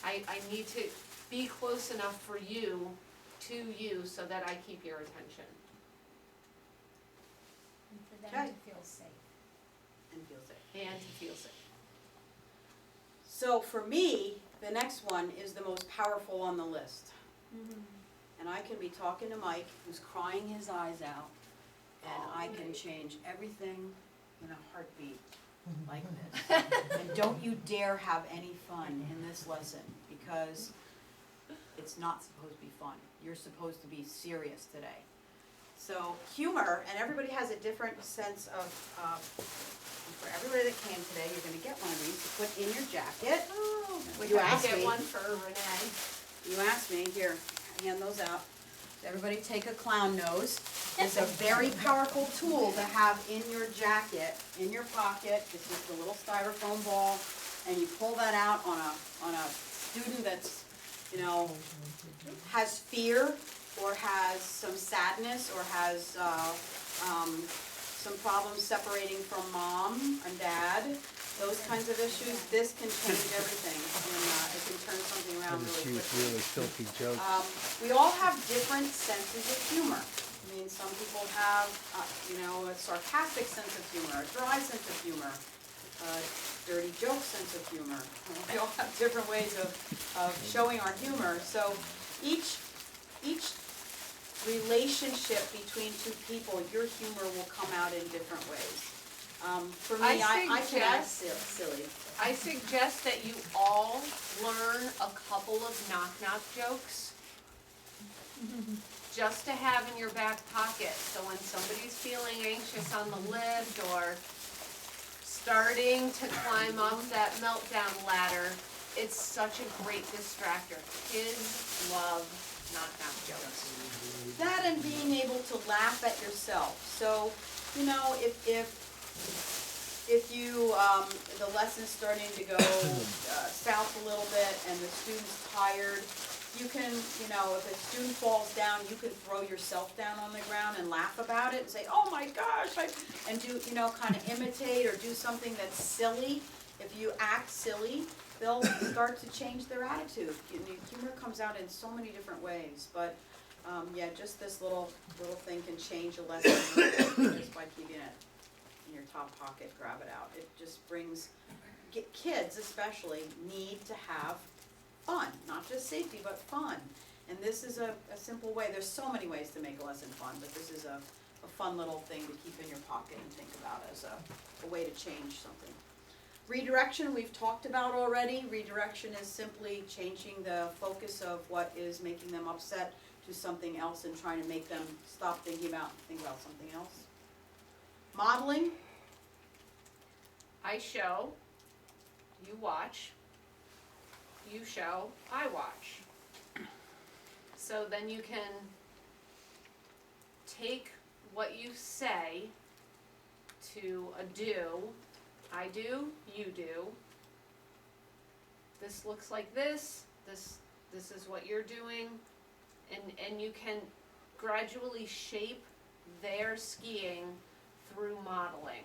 I need to be close enough for you to you so that I keep your attention. And for them Okay. to feel safe. And feel safe. And to feel safe. So for me, the next one is the most powerful on the list. And I can be talking to Mike, who's crying his eyes out, and I can change everything in a heartbeat like this. And don't you dare have any fun in this lesson, because it's not supposed to be fun. You're supposed to be serious today. So humor, and everybody has a different sense of, for everybody that came today, you're gonna get one of these to put in your jacket. Oh, we You have asked to get me. one for Renee. You asked me, here, hand those out. Everybody take a clown nose. It's a very powerful tool to have in your jacket, in your pocket. It's just a little styrofoam ball, and you pull that out on a student that's, you know, has fear, or has some sadness, or has some problems separating from mom and dad, those kinds of issues. This can change everything, and it can turn something around really quickly. really filthy jokes. We all have different senses of humor. I mean, some people have, you know, a sarcastic sense of humor, a dry sense of humor, a dirty joke sense of humor. We all have different ways of showing our humor. So each relationship between two people, your humor will come out in different ways. For me, I can act silly. I suggest that you all learn a couple of knock-knock jokes just to have in your back pocket. So when somebody's feeling anxious on the lift or starting to climb up that meltdown ladder, it's such a great distractor. Kids love knock-knock jokes. That and being able to laugh at yourself. So, you know, if you, the lesson's starting to go south a little bit and the student's tired, you can, you know, if a student falls down, you can throw yourself down on the ground and laugh about it and say, oh my gosh, and do, you know, kind of imitate or do something that's silly. If you act silly, they'll start to change their attitude. Humor comes out in so many different ways, but yeah, just this little thing can change a lesson just by keeping it in your top pocket. Grab it out. It just brings, kids especially need to have fun, not just safety, but fun. And this is a simple way. There's so many ways to make a lesson fun, but this is a fun little thing to keep in your pocket and think about as a way to change something. Redirection, we've talked about already. Redirection is simply changing the focus of what is making them upset to something else and trying to make them stop think about something else. Modeling. I show, you watch, you show, I watch. So then you can take what you say to a do. I do, you do. This looks like this is what you're doing, and you can gradually shape their skiing through modeling.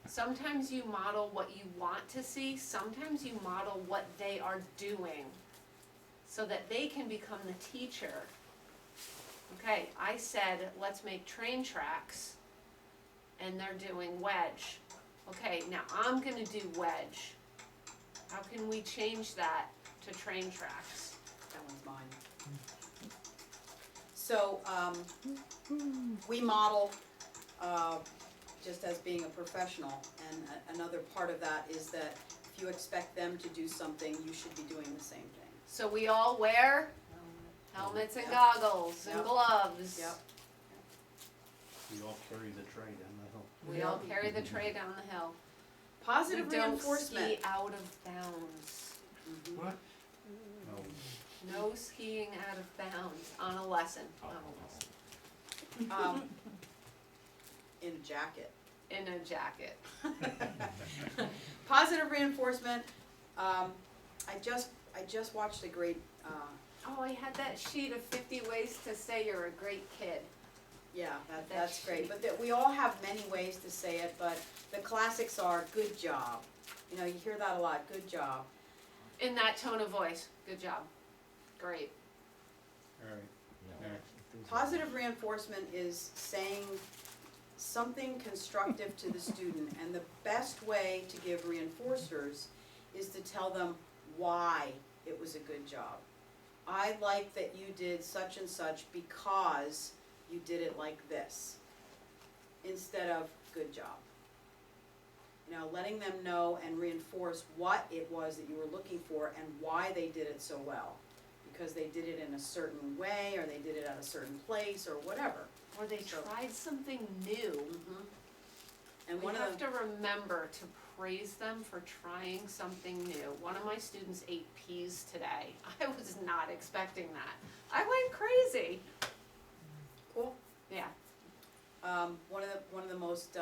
Sometimes you model what you want to see, sometimes you model what they are doing so that they can become the teacher. Okay, I said, let's make train tracks, and they're doing wedge. Okay, now I'm gonna do wedge. How can we change that to train tracks? That one's mine. So, we model, just as being a professional, and another part of that is that if you expect them to do something, you should be doing the same thing. So we all wear helmets and goggles and Yep. gloves. Yep. We all carry the tray down the hill. We all carry the tray down the hill. Positive We don't reinforcement. ski out of bounds. Mhm. What? No skiing out of bounds on a lesson. In a jacket. In a jacket. Positive reinforcement. I just watched a great. Oh, I had that sheet of 50 ways to say you're a great kid. Yeah, that's great. But we all have many ways to say it. But the classics are "good job." You know, you hear that a lot. Good job. In that tone of voice. Good job. Great. All right, Positive reinforcement is saying something constructive to the student, and the best way to give reinforcers is to tell them why it was a good job. I like that you did such and such because you did it like this, instead of good job. You know, letting them know and reinforce what it was that you were looking for and why they did it so well. Because they did it in a certain way, or they did it at a certain place, or whatever. Or they So- tried something new. And We one have of the, to remember to praise them for trying something new. One of my students ate peas today. I was not expecting that. I went crazy. cool. Yeah. One of the most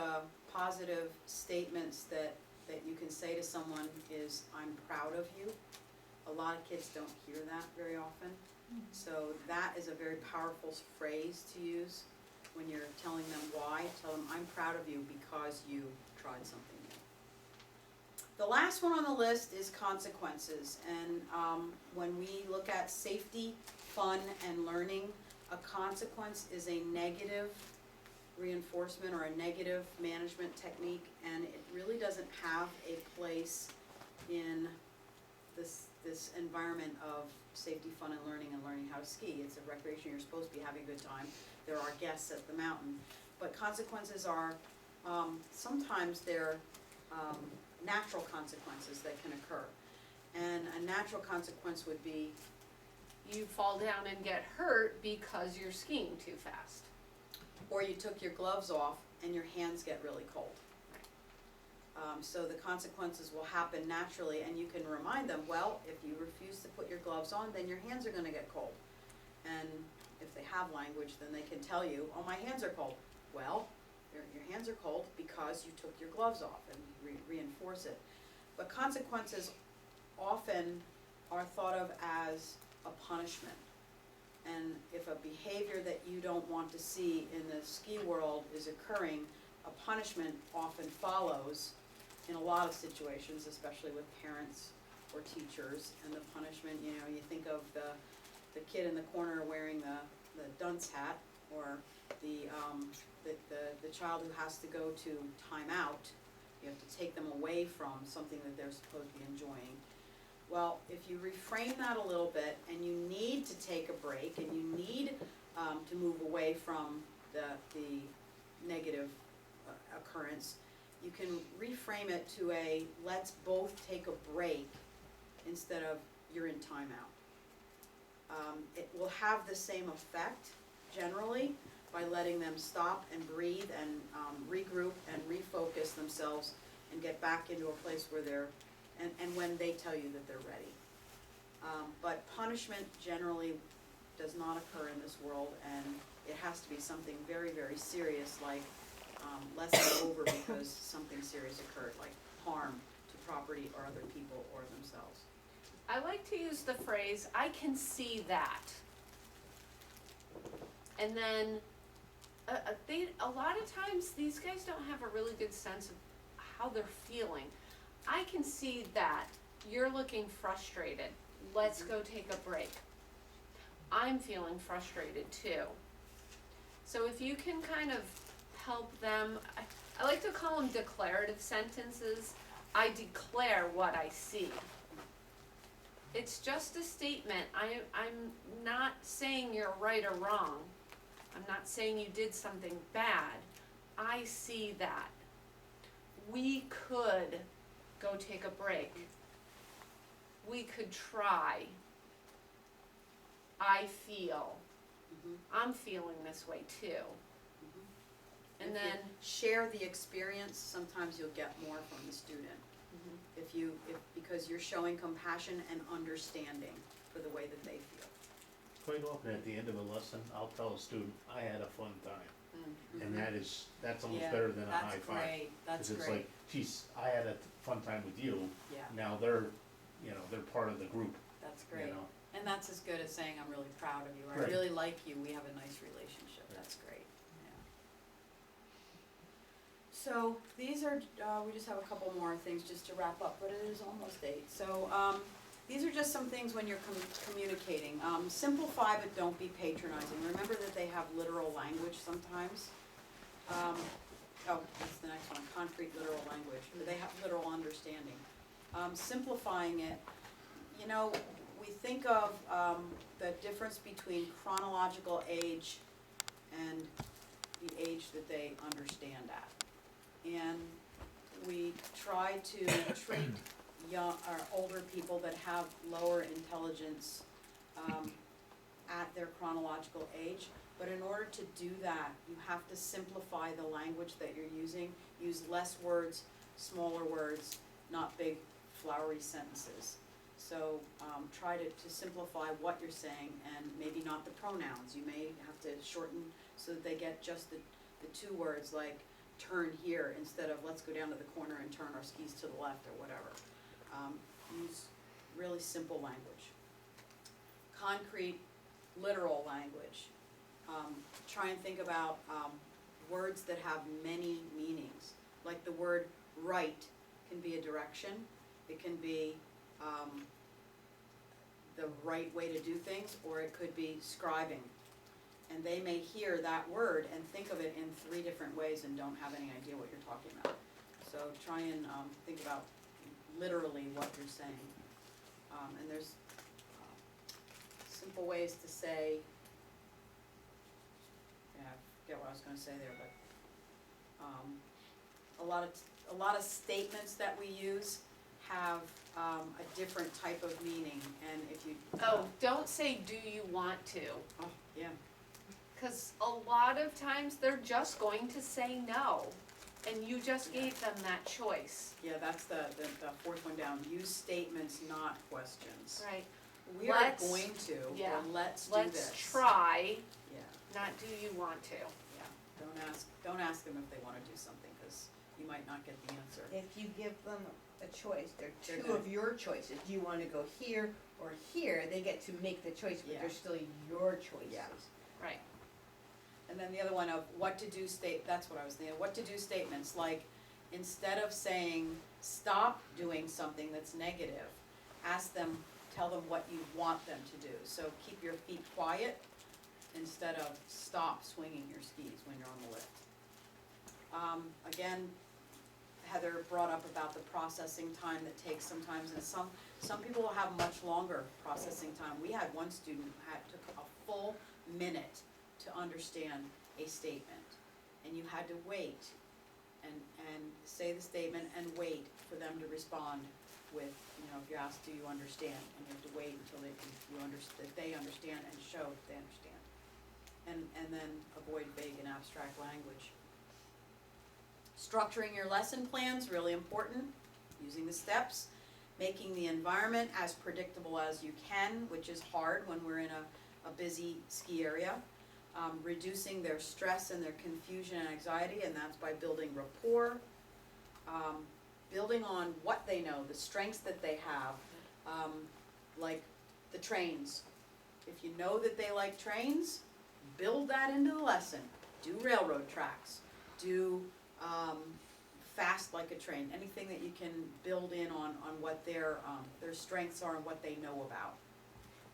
positive statements that you can say to someone is, "I'm proud of you." A lot of kids don't hear that very often. So that is a very powerful phrase to use when you're telling them why. Tell them, "I'm proud of you because you tried something new." The last one on the list is consequences. And when we look at safety, fun, and learning, a consequence is a negative reinforcement or a negative management technique, and it really doesn't have a place in this environment of safety, fun, and learning how to ski. It's a recreation, you're supposed to be having a good time. There are guests at the mountain. But consequences are, sometimes they're natural consequences that can occur. And a natural consequence would be, You fall down and get hurt because you're skiing too fast. or you took your gloves off and your hands get really cold. So the consequences will happen naturally, and you can remind them, well, if you refuse to put your gloves on, then your hands are gonna get cold. And if they have language, then they can tell you, "Oh, my hands are cold." Well, your hands are cold because you took your gloves off, and reinforce it. But consequences often are thought of as a punishment. And if a behavior that you don't want to see in the ski world is occurring, a punishment often follows in a lot of situations, especially with parents or teachers. And the punishment, you know, you think of the kid in the corner wearing the dunce hat, or the child who has to go to timeout. You have to take them away from something that they're supposed to be enjoying. Well, if you reframe that a little bit, and you need to take a break, and you need to move away from the negative occurrence, you can reframe it to a let's both take a break instead of you're in timeout. It will have the same effect generally by letting them stop and breathe and regroup and refocus themselves and get back into a place where they're, and when they tell you that they're ready. But punishment generally does not occur in this world, and it has to be something very, very serious, like lesson over because something serious occurred, like harm to property or other people or themselves. I like to use the phrase, "I can see that." And then, a lot of times, these guys don't have a really good sense of how they're feeling. I can see that you're looking frustrated. Let's go take a break. I'm feeling frustrated too. So if you can kind of help them, I like to call them declarative sentences. I declare what I see. It's just a statement. I'm not saying you're right or wrong. I'm not saying you did something bad. I see that. We could go take a break. We could try. I feel. I'm feeling this way too. And If then, you share the experience, sometimes you'll get more from the student. Because you're showing compassion and understanding for the way that they feel. Quite often at the end of a lesson, I'll tell a student, "I had a fun time." And that's almost Yeah, better than a high that's five. great, that's 'Cause it's great. like, geez, I had a fun time with you. Yeah, Now they're part of the group, that's you great. know. And that's as good as saying, "I'm really proud of you," or "I Right. really like you, we have a nice relationship." Right. That's great, yeah. So these are, we just have a couple more things just to wrap up, but it is almost 8. So these are just some things when you're communicating. Simplify, but don't be patronizing. Remember that they have literal language sometimes. That's the next one, concrete literal language, they have literal understanding. Simplifying it, you know, we think of the difference between chronological age and the age that they understand at. And we try to treat young or older people that have lower intelligence at their chronological age. But in order to do that, you have to simplify the language that you're using. Use less words, smaller words, not big flowery sentences. So try to simplify what you're saying, and maybe not the pronouns. You may have to shorten so that they get just the two words, like turn here instead of let's go down to the corner and turn our skis to the left or whatever. Use really simple language. Concrete, literal language. Try and think about words that have many meanings. Like the word right can be a direction. It can be the right way to do things, or it could be scribing. And they may hear that word and think of it in 3 different ways and don't have any idea what you're talking about. So try and think about literally what you're saying. And there's simple ways to say, yeah, I forget what I was going to say there, but a lot of statements that we use have a different type of meaning, and if you Don't say do you want to, yeah, because a lot of times they're just going to say no, and you just gave them that choice. yeah, that's the 4th one down. Use statements, not questions. Right. We are Let's- going to, yeah. or let's do this. Let's try, Yeah, not do you want to. yeah. Don't ask them if they want to do something, because you might not get the answer. If you give them a choice, there They're are 2 gonna- of your choices. Do you wanna go here or here? They get to make the choice, but Yeah. they're still your choices. Yeah. Right. And then the other one of what to do that's what I was thinking, what to do statements, like instead of saying stop doing something that's negative, tell them what you want them to do. So keep your feet quiet instead of stop swinging your skis when you're on the lift. Again, Heather brought up about the processing time that takes sometimes, and some people will have much longer processing time. We had one student who took a full minute to understand a statement, and you had to wait and say the statement and wait for them to respond with, if you ask, do you understand? And you have to wait until they understand and show that they understand. And then avoid vague and abstract language. Structuring your lesson plans, really important, using the steps. Making the environment as predictable as you can, which is hard when we're in a busy ski area. Reducing their stress and their confusion and anxiety, and that's by building rapport. Building on what they know, the strengths that they have, like the trains. If you know that they like trains, build that into the lesson. Do railroad tracks. Do fast like a train. Anything that you can build in on what their strengths are and what they know about.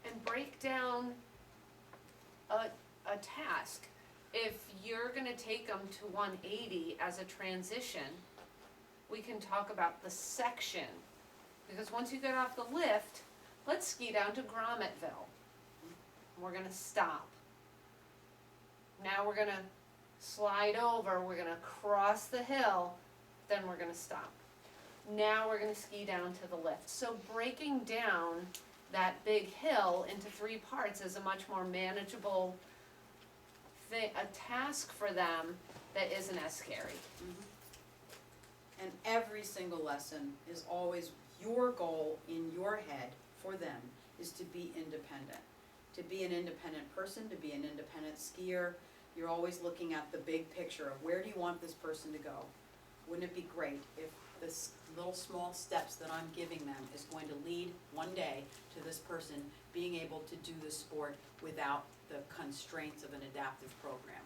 And break down a task. If you're gonna take them to 180 as a transition, we can talk about the section. Because once you get off the lift, let's ski down to Gromittville. We're gonna stop. Now we're gonna slide over, we're gonna cross the hill, then we're gonna stop. Now we're gonna ski down to the lift. So breaking down that big hill into 3 parts is a much more manageable a task for them that isn't as scary. And every single lesson is always your goal in your head for them is to be independent. To be an independent person, to be an independent skier. You're always looking at the big picture of where do you want this person to go? Wouldn't it be great if this little small steps that I'm giving them is going to lead one day to this person being able to do the sport without the constraints of an adaptive program.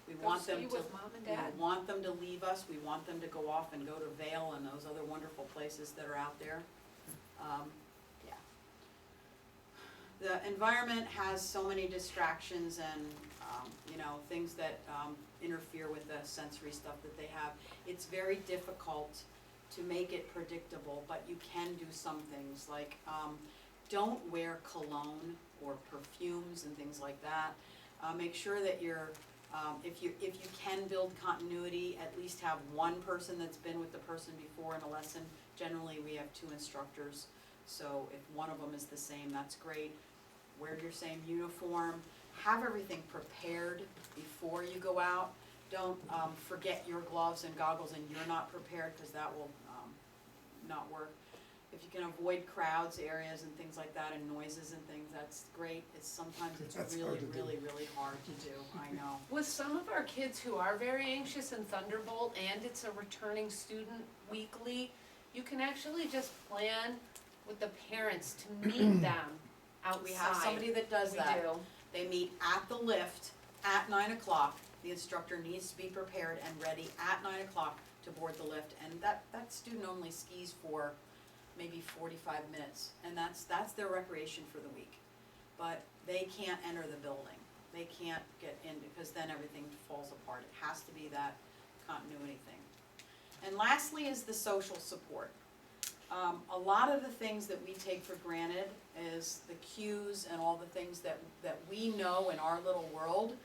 We want them to, with Mom and Dad. we want them to leave us, we want them to go off and go to Vail and those other wonderful places that are out there. The environment has so many distractions and, know, things that interfere with the sensory stuff that they have. It's very difficult to make it predictable, but you can do some things, like don't wear cologne or perfumes and things like that. Make sure that you're, if you can build continuity, at least have one person that's been with the person before in a lesson. Generally, we have 2 instructors, so if one of them is the same, that's great. Wear your same uniform. Have everything prepared before you go out. Don't forget your gloves and goggles and you're not prepared, because that will not work. If you can avoid crowds, areas and things like that, and noises and things, that's great. Sometimes it's That's really, hard to do. really, really hard to do, I know. With some of our kids who are very anxious in Thunderbolt, and it's a returning student weekly, you can actually just plan with the parents to meet them outside. We have somebody that does that. We do. They meet at the lift at 9 o'clock. The instructor needs to be prepared and ready at 9 o'clock to board the lift. And that student only skis for maybe 45 minutes. And that's their recreation for the week. But they can't enter the building. They can't get in, because then everything falls apart. It has to be that continuity thing. And lastly is the social support. A lot of the things that we take for granted is the cues and all the things that we know in our little world.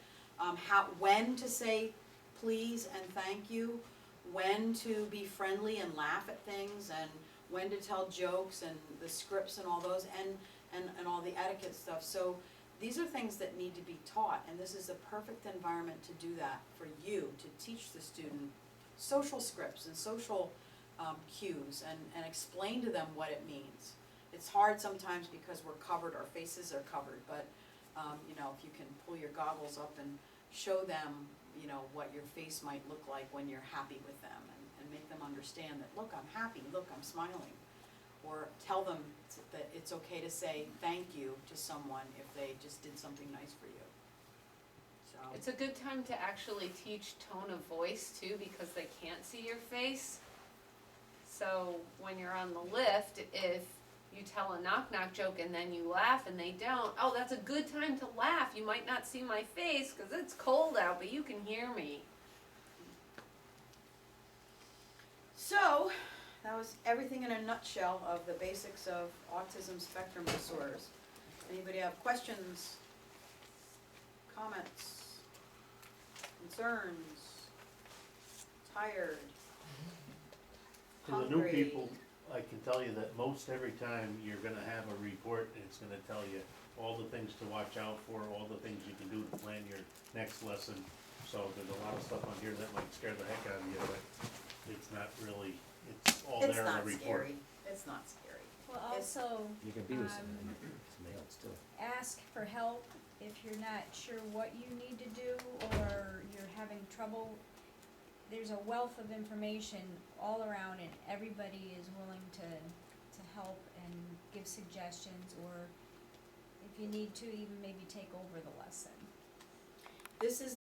When to say please and thank you, when to be friendly and laugh at things, and when to tell jokes and the scripts and all those, and all the etiquette stuff. So these are things that need to be taught, and this is a perfect environment to do that for you, to teach the student social scripts and social cues, and explain to them what it means. It's hard sometimes because we're covered, our faces are covered, but you know, if you can pull your goggles up and show them, you know, what your face might look like when you're happy with them, and make them understand that, look, I'm happy, look, I'm smiling. Or tell them that it's okay to say thank you to someone if they just did something nice for you. So. It's a good time to actually teach tone of voice too, because they can't see your face. So when you're on the lift, if you tell a knock-knock joke and then you laugh and they don't, oh, that's a good time to laugh. You might not see my face because it's cold out, but you can hear me. So, that was everything in a nutshell of the basics of autism spectrum disorders. Anybody have questions, comments, concerns, tired, To the new hungry? people, I can tell you that most every time you're gonna have a report, and it's gonna tell you all the things to watch out for, all the things you can do to plan your next lesson. So there's a lot of stuff on here that might scare the heck out of you, but it's not really, it's all there in the report. It's not scary. Well, It's- also, You can be with someone, it's mailed still. ask for help if you're not sure what you need to do, or you're having trouble. There's a wealth of information all around, and everybody is willing to help and give suggestions, or if you need to, even maybe take over the lesson. This is